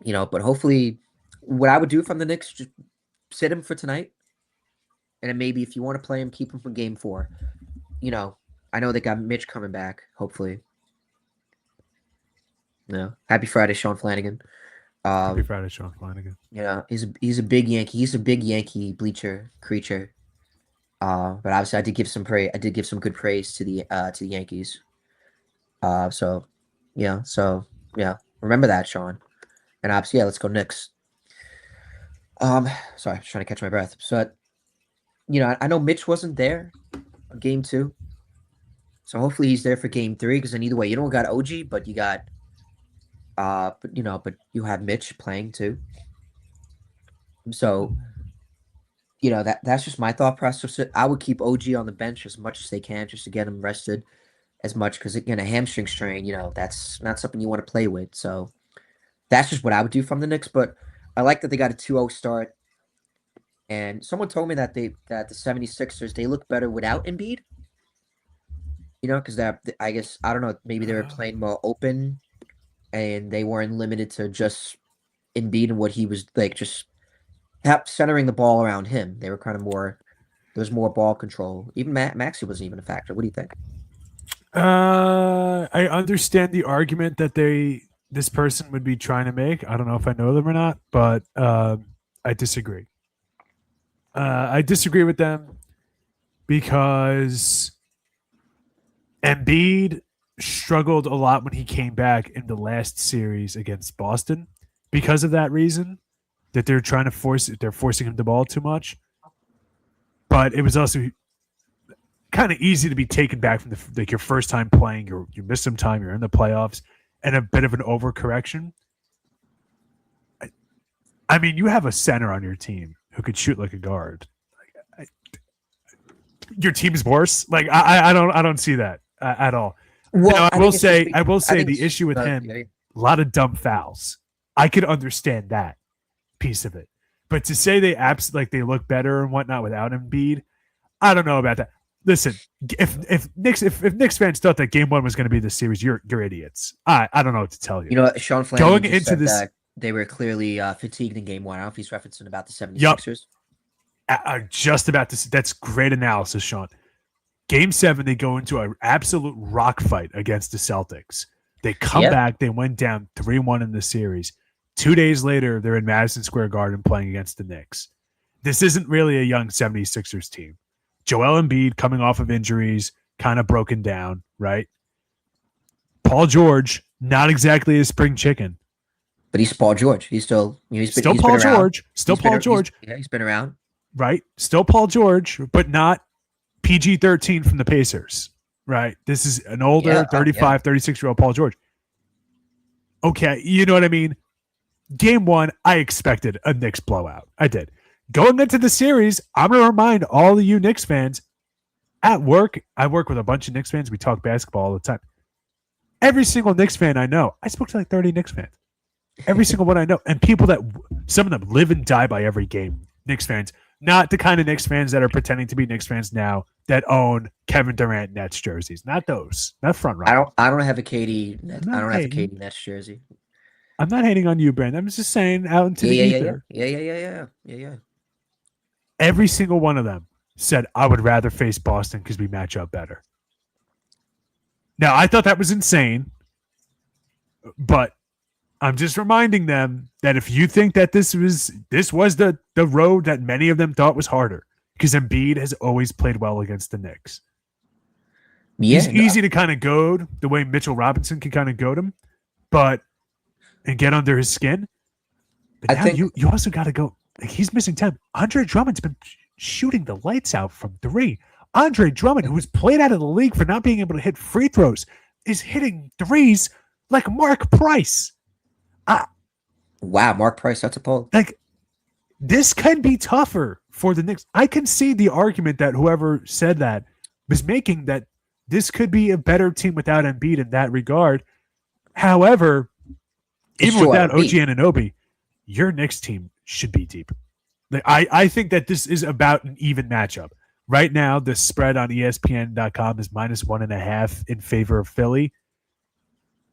but hopefully, what I would do from the Knicks, just sit him for tonight, and then maybe if you want to play him, keep him for Game 4. You know, I know they got Mitch coming back. Hopefully, Happy Friday, Sean Flanagan. Happy Um, Friday, Sean Flanagan. he's a big Yankee. He's a big Yankee bleacher creature. But obviously, I did give some praise. I did give some good praise to the Yankees. So yeah, remember that, Sean. And obviously, yeah, let's go Knicks. Sorry, I was trying to catch my breath. So, I know Mitch wasn't there on Game 2, so hopefully he's there for Game 3. Because then either way, you don't got OG, but you got but you have Mitch playing too. So that's just my thought process. So I would keep OG on the bench as much as they can just to get him rested as much because again a hamstring strain, that's not something you want to play with. So that's just what I would do from the Knicks. But I like that they got a 2-0 start. And someone told me that the 76ers they look better without Embiid. Because I guess I don't know, maybe they were playing more open and they weren't limited to just Embiid and what he was like just centering the ball around him. They were kind of more there was more ball control. Even Maxey wasn't even a factor. What do you think? I understand the argument that this person would be trying to make. I don't know if I know them or not, but I disagree. I disagree with them because Embiid struggled a lot when he came back in the last series against Boston because of that reason that they're forcing him the ball too much. But it was also kind of easy to be taken back from your first time playing. You miss some time. You're in the playoffs, and a bit of an overcorrection. I mean, you have a center on your team who could shoot like a guard. Your team's worse. Like I don't see that at all. Well, Now I think it's just I will I say think the it's issue with him, yeah. a lot of dumb fouls. I could understand that piece of it, but to say they look better and whatnot without Embiid, I don't know about that. Listen, if Knicks fans thought that Game 1 was going to be the series, you're idiots. I don't know what to tell you. Sean Flanagan Going just into said this, that they were clearly fatigued in Game 1. I don't know if he's referencing about the yup, 76ers. just about to. That's great analysis, Sean. Game 7, they go into an absolute rock fight against the Celtics. They come Yeah. back. They went down 3-1 in the series. 2 days later, they're in Madison Square Garden playing against the Knicks. This isn't really a young 76ers team. Joel Embiid coming off of injuries, kind of broken down, right? Paul George, not exactly a spring chicken. But he's Paul George. He's still, Still he's been Paul around. George. Still Paul George. He's been around. Right? Still Paul George, but not PG-13 from the Pacers, right? This is an older 35, 36-year-old Paul George. Okay, you know what I mean? Game 1, I expected a Knicks blowout. I did. Going into the series, I'm going to remind all of you Knicks fans, at work, I work with a bunch of Knicks fans. We talk basketball all the time. Every single Knicks fan I know, I spoke to like 30 Knicks fans. Every single one I know. And people that, some of them live and die by every game. Knicks fans. Not the kind of Knicks fans that are pretending to be Knicks fans now that own Kevin Durant Nets jerseys. Not those. Not front row. I don't have a KD. I don't have a KD Nets jersey. I'm not hating on you, Brandon. I'm just saying out into the ether. Yeah. Every single one of them said, I would rather face Boston because we match up better. Now, I thought that was insane, but I'm just reminding them that if you think that this was the road that many of them thought was harder, because Embiid has always played well against the Knicks. Yeah, he's easy to kind of goad the way Mitchell Robinson can kind of goad him, and get under his skin. But now you also got to go. Like, he's missing time. Andre Drummond's been shooting the lights out from 3. Andre Drummond, who was played out of the league for not being able to hit free throws, is hitting threes like Mark Price. Wow, Mark Price, that's a pull. Like, this can be tougher for the Knicks. I can see the argument that whoever said that was making, that this could be a better team without Embiid in that regard. However, even without OG Anunoby, your Knicks team should be deep. Like, I think that this is about an even matchup. Right now, the spread on ESPN.com is -1.5 in favor of Philly.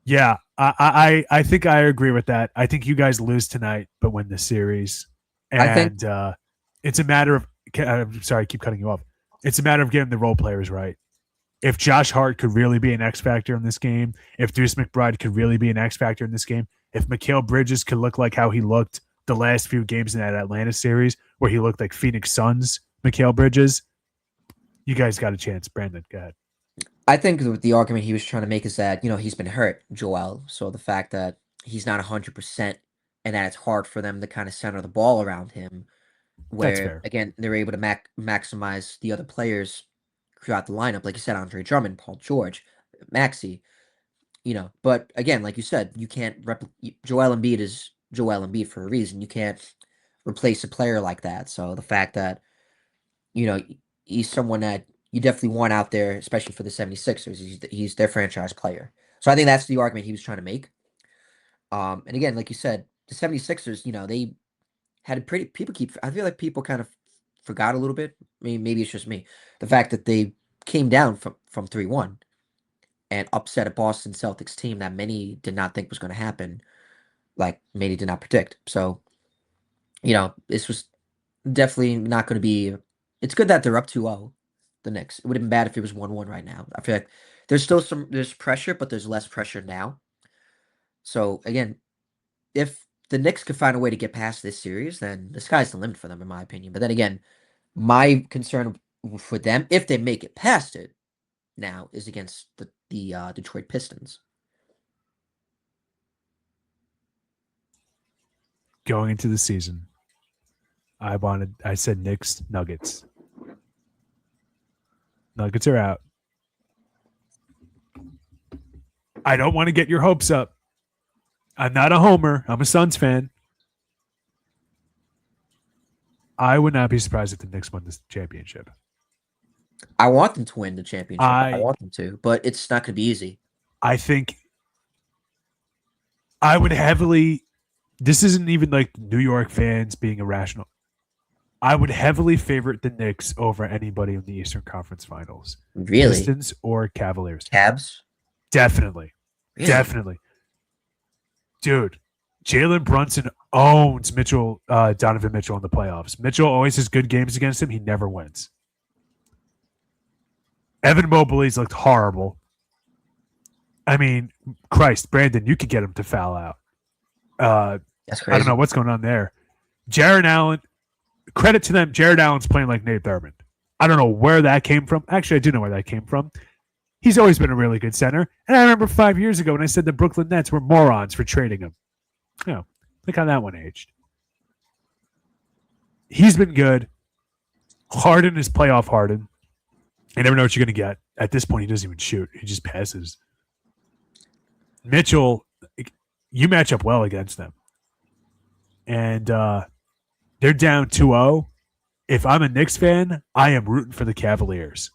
Yeah, I think I agree with that. I think you guys lose tonight, but win the series. And it's a matter of – I'm sorry, I keep cutting you off. It's a matter of getting the role players right. If Josh Hart could really be an X factor in this game, if Deuce McBride could really be an X factor in this game, if Mikal Bridges could look like how he looked the last few games in that Atlanta series, where he looked like Phoenix Suns, Mikal Bridges, you guys got a chance. Brandon, go ahead. I think the argument he was trying to make is that, he's been hurt, Joel. So the fact that he's not 100% and that it's hard for them to kind of center the ball around him, where, again, they're able to maximize the other players throughout the lineup. Like you said, Andre Drummond, Paul George, Maxey, But, again, like you said, you can't Joel Embiid is Joel Embiid for a reason. You can't replace a player like that. So the fact that, he's someone that you definitely want out there, especially for the 76ers. He's their franchise player. So I think that's the argument he was trying to make. And again, like you said, the 76ers, they had a pretty, I feel like people kind of forgot a little bit. I mean, maybe it's just me. The fact that they came down from 3-1 and upset a Boston Celtics team that many did not think was going to happen, like many did not predict. So, this was definitely not going to be, it's good that they're up 2-0. The Knicks. It would have been bad if it was 1-1 right now. I feel like there's still there's pressure, but there's less pressure now. So again, if the Knicks could find a way to get past this series, then the sky's the limit for them, in my opinion. But then again, my concern for them, if they make it past it now, is against the Detroit Pistons. Going into the season, I said Knicks, Nuggets. Nuggets are out. I don't want to get your hopes up. I'm not a homer. I'm a Suns fan. I would not be surprised if the Knicks won this championship. I want them to win the championship. I want them to, but it's not going to be easy. I think I would heavily – this isn't even like New York fans being irrational. I would heavily favorite the Knicks over anybody in the Eastern Conference Finals. Really? Pistons or Cavaliers. Cavs? Definitely. Really? Definitely. Dude, Jalen Brunson owns Donovan Mitchell in the playoffs. Mitchell always has good games against him. He never wins. Evan Mobley's looked horrible. I mean, Christ, Brandon, you could get him to foul out. That's crazy. I don't know what's going on there. Jared Allen, credit to them. Jared Allen's playing like Nate Thurmond. I don't know where that came from. Actually, I do know where that came from. He's always been a really good center. And I remember 5 years ago when I said the Brooklyn Nets were morons for trading him. You know, look how that one aged. He's been good. Harden is playoff Harden. You never know what you're going to get. At this point, he doesn't even shoot. He just passes. Mitchell, you match up well against them. And they're down 2-0. If I'm a Knicks fan, I am rooting for the Cavaliers.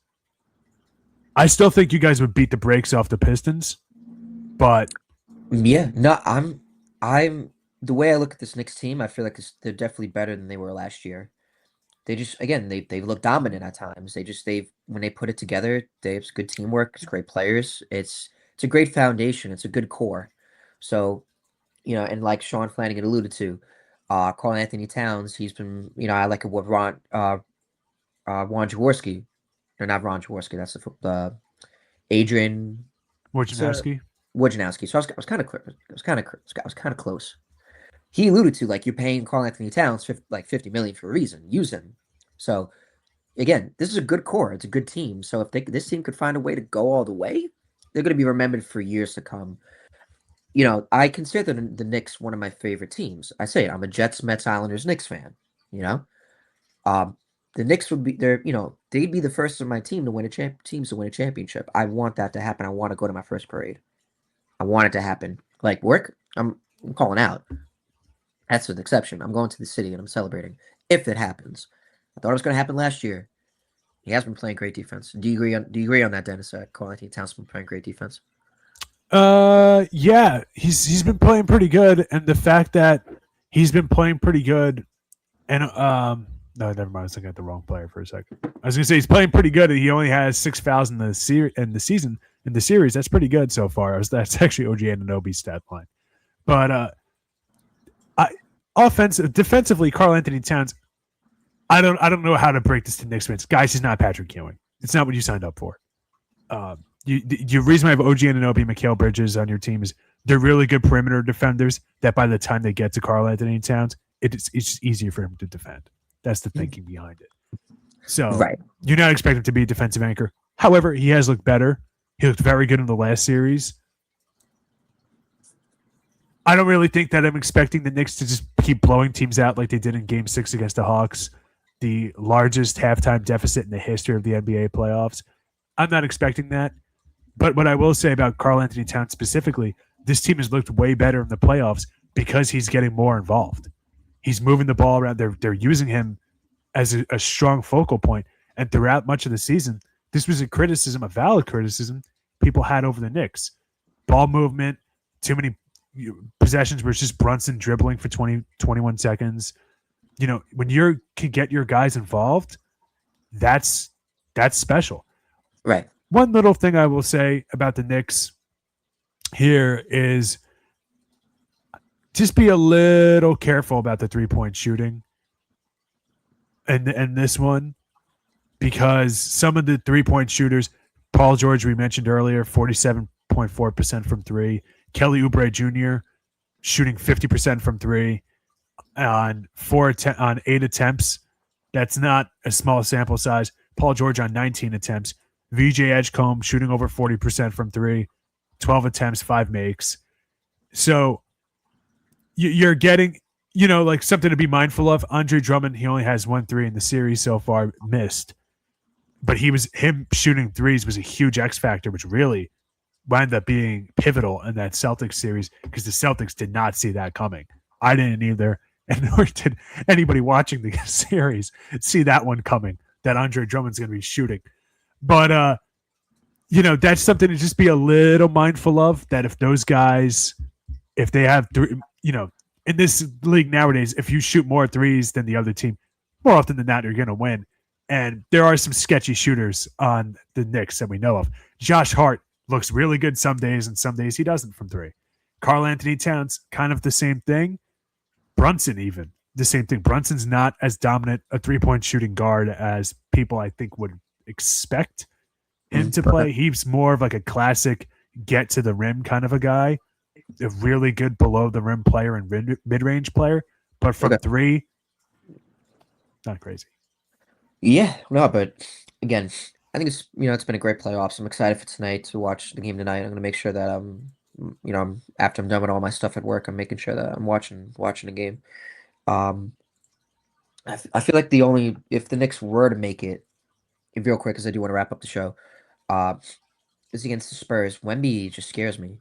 I still think you guys would beat the brakes off the Pistons, but Yeah, no, I'm the way I look at this Knicks team, I feel like they're definitely better than they were last year. They just again they look dominant at times. They've when they put it together, they have good teamwork. It's great players. It's a great foundation. It's a good core. So and like Sean Flanagan alluded to, Carl Anthony Towns, he's been I like what Ron Jaworski, or not Ron Jaworski. That's the Adrian Wojnarowski. Wojnarowski. So I was kind of close. He alluded to like you're paying Carl Anthony Towns like $50 million for a reason. Use him. So again, this is a good core. It's a good team. So if this team could find a way to go all the way, they're going to be remembered for years to come. I consider the Knicks one of my favorite teams. I say it. I'm a Jets, Mets, Islanders, Knicks fan. The Knicks would be there. They'd be the first of my team to win a championship. I want that to happen. I want to go to my first parade. I want it to happen. Like work, I'm calling out. That's an exception. I'm going to the city and I'm celebrating if it happens. I thought it was going to happen last year. He has been playing great defense. Do you agree on that, Denis? Carl Anthony Towns has been playing great defense. Yeah, he's been playing pretty good, and the fact that he's been playing pretty good, and no, never mind. I was looking at the wrong player for a second. I was gonna say he's playing pretty good, and he only has 6 fouls in the series. That's pretty good so far. That's actually OG Anunoby's stat line, but defensively, Carl Anthony Towns. I don't know how to break this to Knicks fans. Guys, he's not Patrick Ewing. It's not what you signed up for. The reason I have OG Anunoby and Mikal Bridges on your team is they're really good perimeter defenders that by the time they get to Carl Anthony Towns, it's just easier for him to defend. That's the thinking behind it. So right. You're not expecting him to be a defensive anchor. However, he has looked better. He looked very good in the last series. I don't really think that I'm expecting the Knicks to just keep blowing teams out like they did in Game 6 against the Hawks, the largest halftime deficit in the history of the NBA playoffs. I'm not expecting that. But what I will say about Carl Anthony Towns specifically, this team has looked way better in the playoffs because he's getting more involved. He's moving the ball around. They're using him as a strong focal point. And throughout much of the season, this was a valid criticism people had over the Knicks. Ball movement, too many possessions where it's just Brunson dribbling for 20, 21 seconds. When you can get your guys involved, that's special. Right. One little thing I will say about the Knicks here is just be a little careful about the 3-point shooting and this one, because some of the 3-point shooters, Paul George, we mentioned earlier, 47.4% from 3. Kelly Oubre Jr. shooting 50% from 3 on 8 attempts. That's not a small sample size. Paul George on 19 attempts. VJ Edgecombe shooting over 40% from 3, 12 attempts, 5 makes. So you're getting, like something to be mindful of. Andre Drummond, he only has 1 3 in the series so far, missed. But him shooting threes was a huge X factor, which really wound up being pivotal in that Celtics series because the Celtics did not see that coming. I didn't either, and nor did anybody watching the series see that one coming, that Andre Drummond's going to be shooting. But, that's something to just be a little mindful of, that if those guys, if they have in this league nowadays, if you shoot more threes than the other team, more often than not, you're going to win. And there are some sketchy shooters on the Knicks that we know of. Josh Hart looks really good some days, and some days he doesn't from 3. Carl Anthony Towns, kind of the same thing. Brunson, even the same thing. Brunson's not as dominant a 3-point shooting guard as people I think would expect him to play. He's more of like a classic get to the rim kind of a guy, a really good below the rim player and mid-range player. But from 3, not crazy. Yeah, no, but again, I think it's been a great playoffs. I'm excited for tonight to watch the game tonight. I'm gonna make sure that after I'm done with all my stuff at work, I'm making sure that I'm watching the game. Um, I feel like the only if the Knicks were to make it, real quick, because I do want to wrap up the show, uh, is against the Spurs. Wemby just scares me.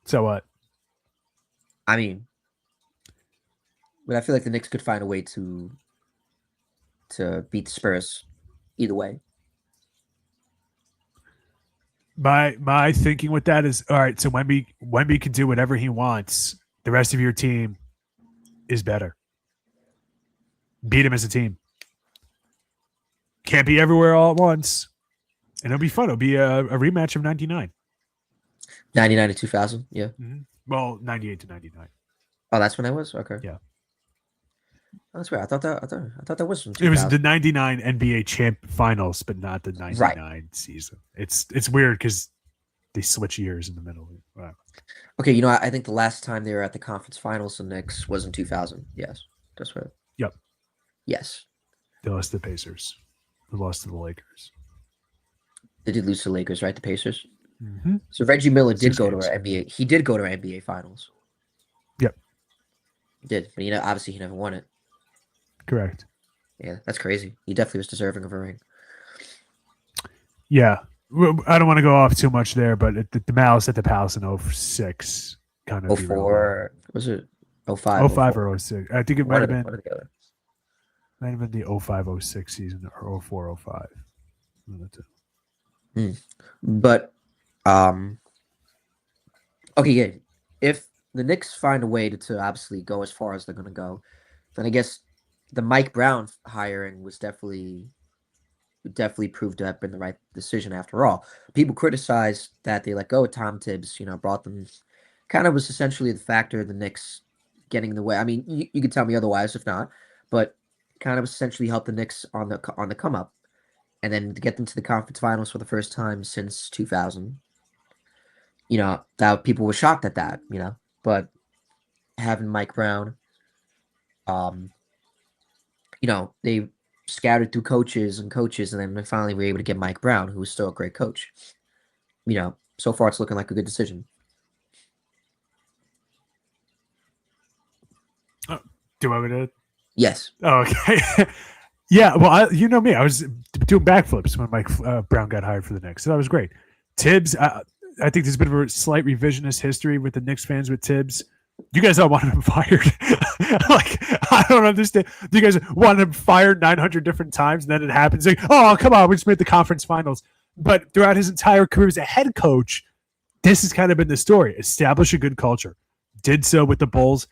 So what? I mean, but I feel like the Knicks could find a way to beat the Spurs either way. My thinking with that is all right. So Wemby can do whatever he wants. The rest of your team is better. Beat him as a team. Can't be everywhere all at once, and it'll be fun. It'll be a rematch of '99. 99 to 2000. Yeah. Mm-hmm. Well, '98 to '99. Oh, that's when that was? Okay. Yeah. That's weird. I thought that was from It was the 2000. '99 NBA champ finals, but not the Right. '99 season. It's weird because they switch years in the middle. Wow. Okay, I think the last time they were at the conference finals, the Knicks was in 2000. Yes. That's right. Yep. Yes. They lost to the Pacers. They lost to the Lakers. They did lose to the Lakers, right? The Pacers. Mm-hmm. So Reggie Miller did 6 go to games. our NBA. He did go to our NBA finals. Yep. He did. But obviously he never won it. Correct. Yeah, that's crazy. He definitely was deserving of a ring. Yeah. I don't want to go off too much there, but the Malice at the Palace in 06 kind of Oh derailed that. 04, was it 05, 05 04? or 06. I think it One of the other. might have been the 05 06 season or 04 05. But okay, yeah. If the Knicks find a way to obviously go as far as they're gonna go, then I guess the Mike Brown hiring was definitely proved to have been the right decision after all. People criticized that they let go of Tom Tibbs, brought them kind of was essentially the factor of the Knicks getting in the way. I mean, you could tell me otherwise if not, but kind of essentially helped the Knicks on the come up. And then to get them to the conference finals for the first time since 2000, that people were shocked at that, but having Mike Brown, um, they scouted through coaches, and then they finally were able to get Mike Brown, who was still a great coach. So far it's looking like a good decision. Do I want to? Yes. Oh, okay. Yeah. Well, you know me. I was doing backflips when Mike Brown got hired for the Knicks. So that was great. Tibbs, I think there's been a slight revisionist history with the Knicks fans with Tibbs. You guys all wanted him fired. Like, I don't understand. You guys wanted him fired 900 different times, and then it happens. Like, oh, come on, we just made the conference finals. But throughout his entire career as a head coach, this has kind of been the story. Establish a good culture. Did so with the Bulls.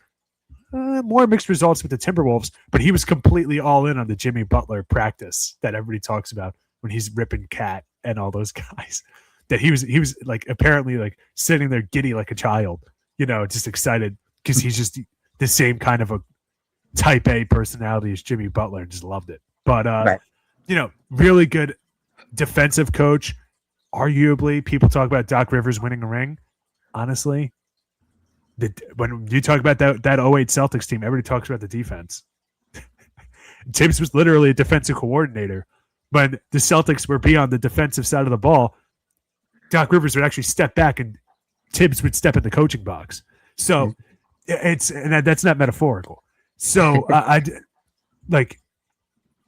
More mixed results with the Timberwolves, but he was completely all in on the Jimmy Butler practice that everybody talks about when he's ripping Cat and all those guys. That he was like apparently like sitting there giddy like a child, just excited because he's just the same kind of a type A personality as Jimmy Butler and just loved it. But Right. Really good defensive coach. Arguably, people talk about Doc Rivers winning a ring. Honestly, when you talk about that 08 Celtics team, everybody talks about the defense. Tibbs was literally a defensive coordinator. When the Celtics were beyond the defensive side of the ball, Doc Rivers would actually step back and Tibbs would step in the coaching box. So that's not metaphorical. So I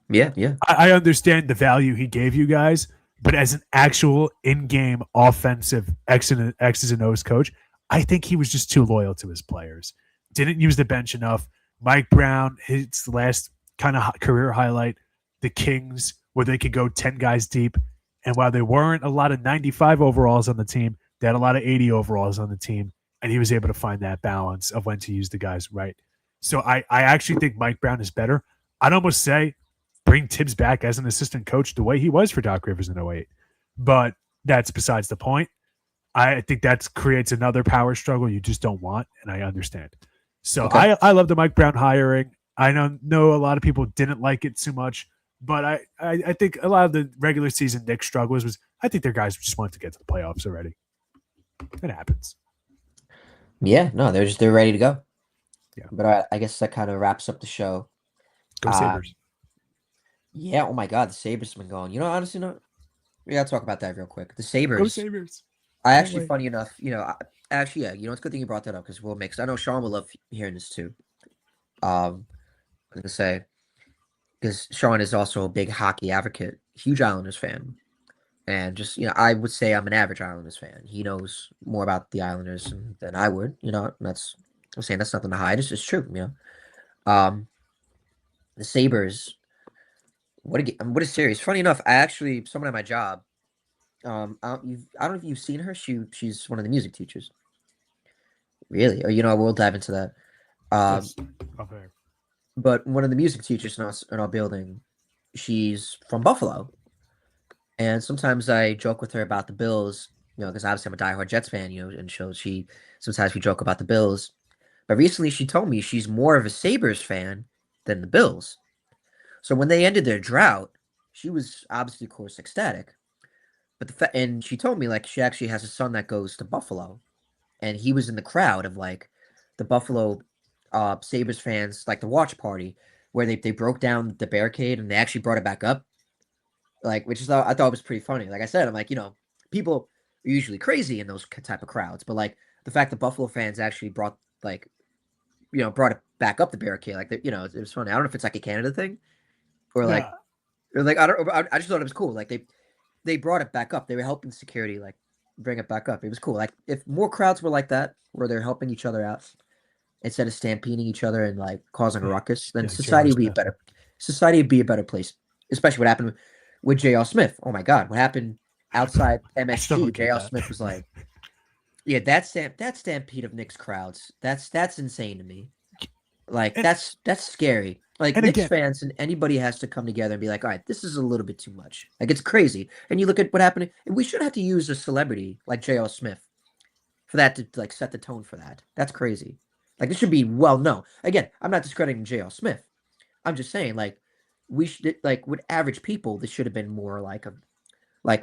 Yeah. I understand the value he gave you guys, but as an actual in-game offensive X's and O's coach, I think he was just too loyal to his players. Didn't use the bench enough. Mike Brown, his last kind of career highlight, the Kings, where they could go 10 guys deep. And while there weren't a lot of 95 overalls on the team, they had a lot of 80 overalls on the team. And he was able to find that balance of when to use the guys right. So I actually think Mike Brown is better. I'd almost say bring Tibbs back as an assistant coach the way he was for Doc Rivers in 08. But that's besides the point. I think that creates another power struggle you just don't want, and I understand. So Okay. I love the Mike Brown hiring. I know a lot of people didn't like it too much, but I think a lot of the regular season Knicks struggles was I think their guys just wanted to get to the playoffs already. It happens. Yeah, no, they're ready to go. Yeah. But I guess that kind of wraps up the show. Go Sabres. Yeah. Oh my God, the Sabres have been going. Honestly, no. We gotta talk about that real quick. The Go Sabres. Sabres. I Can't actually, wait. funny enough, actually, yeah. It's a good thing you brought that up because we'll mix. I know Sean will love hearing this too. I'm gonna say because Sean is also a big hockey advocate, huge Islanders fan, and just I would say I'm an average Islanders fan. He knows more about the Islanders than I would. And I'm saying that's nothing to hide. It's just true. The Sabres. What a series. Funny enough, I actually someone at my job. I don't know if you've seen her. She's one of the music teachers. Really? Or we'll dive into that. Um, Let's up there. but one of the music teachers in our building, she's from Buffalo, and sometimes I joke with her about the Bills. Because obviously I'm a diehard Jets fan. And she sometimes we joke about the Bills. But recently she told me she's more of a Sabres fan than the Bills. So when they ended their drought, she was obviously, of course, ecstatic. But and she told me like she actually has a son that goes to Buffalo, and he was in the crowd of like the Buffalo Sabres fans, like the watch party, where they broke down the barricade and they actually brought it back up, like which is I thought was pretty funny. Like I said, I'm like people are usually crazy in those type of crowds, but like the fact that Buffalo fans actually brought it back up the barricade, like it was funny. I don't know if it's like a Canada thing or Yeah. I don't. I just thought it was cool. Like they brought it back up. They were helping security like bring it back up. It was cool. Like if more crowds were like that, where they're helping each other out instead of stampeding each other and like causing a Yeah. ruckus, then Yeah. JR's best. society would be a better place. Especially what happened with J.L. Smith. Oh my God, what happened outside I still MSG? don't get J.L. that. Smith was like, yeah, that stampede of Knicks crowds. That's insane to me. Like and that's scary. Like and Knicks again, fans and anybody has to come together and be like, all right, this is a little bit too much. Like it's crazy. And you look at what happened. And we should have to use a celebrity like J.L. Smith for that to like set the tone for that. That's crazy. Like it should be well known. Again, I'm not discrediting J.L. Smith. I'm just saying like we should like with average people, this should have been more like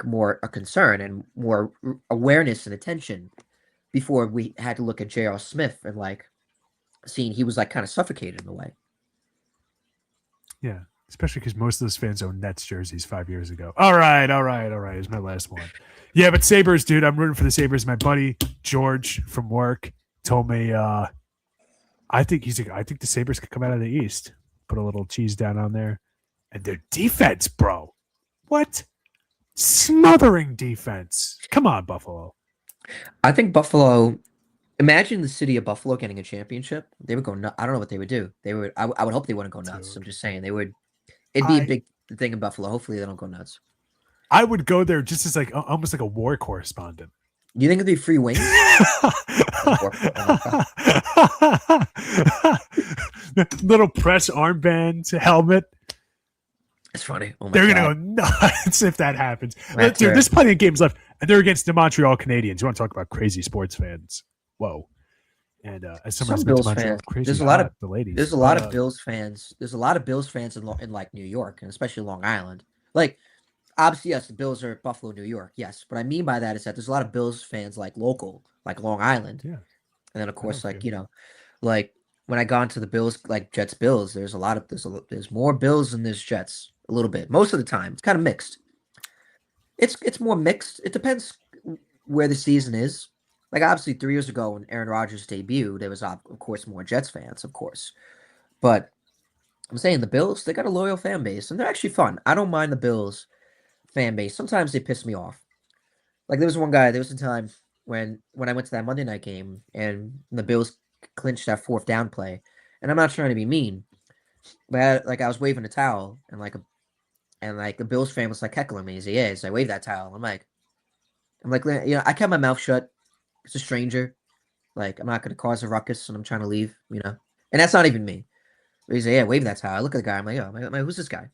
more a concern and more awareness and attention before we had to look at J.L. Smith and like seeing he was like kind of suffocated in a way. yeah, especially because most of those fans own Nets jerseys 5 years ago. All right, all right, all right. Is my last one. Yeah, but Sabres, dude, I'm rooting for the Sabres. My buddy George from work told me I think I think the Sabres could come out of the East. Put a little cheese down on there. And their defense, bro. What? Smothering defense. Come on, Buffalo. I think Buffalo. Imagine the city of Buffalo getting a championship. They would go nuts. I don't know what they would do. They would. I would hope they wouldn't go nuts. I'm Dude. just saying they would. It'd be a I big thing in Buffalo. Hopefully they don't go nuts. I would go there just as like almost like a war correspondent. Do you think it'd be free wings? Oh my God. Little press armband helmet. It's funny. Oh my They're God. gonna go nuts if that happens. That's Dude, right. there's plenty of games left, and they're against the Montreal Canadiens. You want to talk about crazy sports fans? Whoa! And as someone Some who's been to Bills Montreal, fans. crazy There's a lot hot, of the ladies. there's a But lot of Bills fans. There's a lot of Bills fans in like New York and especially Long Island. Like obviously, yes, the Bills are Buffalo, New York. Yes, what I mean by that is that there's a lot of Bills fans like local, like Long Island, yeah, and then of I course don't like care. like when I got into the Bills, like Jets Bills, there's more Bills than there's Jets. A little bit. Most of the time, it's kind of mixed. It's more mixed. It depends where the season is. Like obviously 3 years ago when Aaron Rodgers debuted, there was of course more Jets fans, of course. But I'm saying the Bills, they got a loyal fan base and they're actually fun. I don't mind the Bills fan base. Sometimes they piss me off. Like there was a time when I went to that Monday night game and the Bills clinched that fourth down play. And I'm not trying to be mean, but like I was waving a towel and like the Bills fan was like heckling me as he is. I waved that towel. I'm like, I kept my mouth shut. It's a stranger. Like, I'm not going to cause a ruckus and I'm trying to leave. And that's not even me. But he's like, yeah, wave that towel. I look at the guy. I'm like, yo, who's this guy?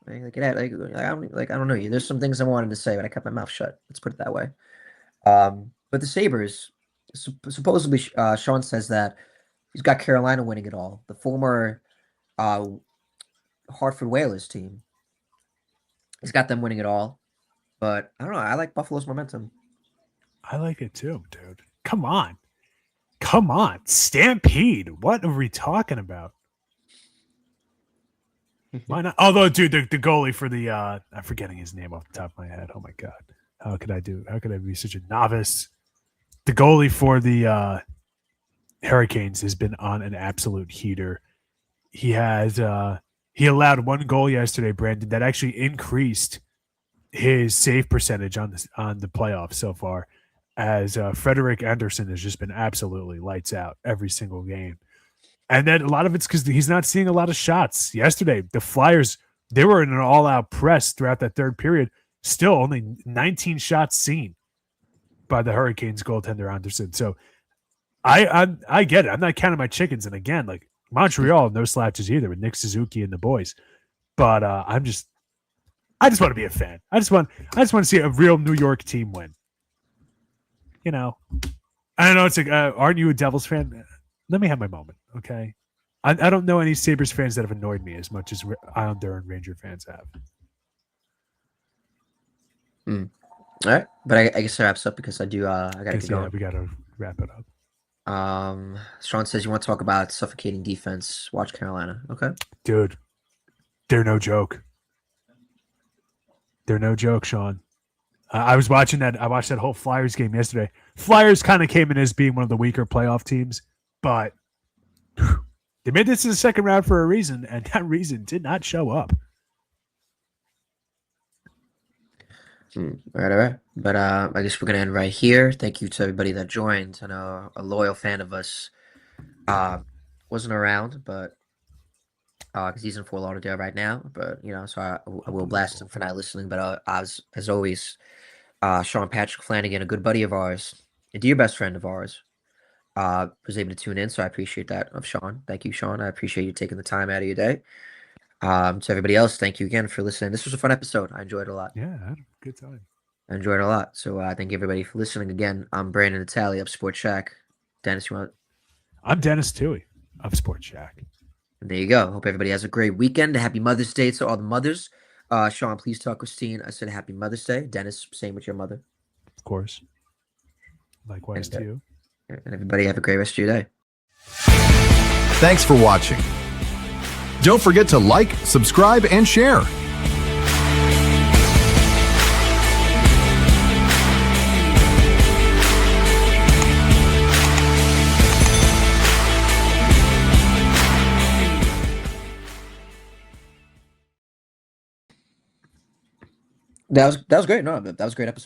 Like, I don't know you. There's some things I wanted to say, but I kept my mouth shut. Let's put it that way. But the Sabres, supposedly, Sean says that he's got Carolina winning it all. The former uh, Hartford Whalers team. He's got them winning it all. But I don't know. I like Buffalo's momentum. I like it too, dude. Come on, come on, Stampede. What are we talking about? Why not? Although, dude, the goalie for the I'm forgetting his name off the top of my head. Oh my god, how could I be such a novice? The goalie for the Hurricanes has been on an absolute heater. He has he allowed one goal yesterday, Brandon, that actually increased his save percentage on the playoffs so far. As Frederick Anderson has just been absolutely lights out every single game. And then a lot of it's because he's not seeing a lot of shots. Yesterday, the Flyers, they were in an all-out press throughout that third period. Still only 19 shots seen by the Hurricanes goaltender Anderson. So I get it. I'm not counting my chickens. And again, like Montreal, no slouches either with Nick Suzuki and the boys. But I just want to be a fan. I just want to see a real New York team win. You know, I don't know. It's like, aren't you a Devils fan? Let me have my moment, okay? I don't know any Sabres fans that have annoyed me as much as Islander and Ranger fans have. All right, but I guess that wraps up because I gotta get going. We gotta wrap it up. Sean says you want to talk about suffocating defense. Watch Carolina, okay? Dude, they're no joke. They're no joke, Sean. I was watching that. I watched that whole Flyers game yesterday. Flyers kind of came in as being one of the weaker playoff teams, but they made this in the second round for a reason, and that reason did not show up. All right. But I guess we're gonna end right here. Thank you to everybody that joined. I know a loyal fan of us wasn't around, but because he's in Fort Lauderdale right now. But so I will blast him for not listening. But as always, Sean Patrick Flanagan, a good buddy of ours, a dear best friend of ours, was able to tune in. So I appreciate that of Sean. Thank you, Sean. I appreciate you taking the time out of your day. To everybody else, thank you again for listening. This was a fun episode. I enjoyed it a lot. Yeah, I had a good time. I enjoyed it a lot. So thank you everybody for listening again. I'm Brandon Natali of SportsShack. Dennis, you want? I'm Denis Toohey of SportsShack. There you go. Hope everybody has a great weekend. Happy Mother's Day to all the mothers. Sean, please tell Christine I said Happy Mother's Day. Dennis, same with your mother. Of course. Likewise to you. And everybody have a great rest of your day. Thanks for watching. Don't forget to like, subscribe, and share. That was great. No, that was a great episode.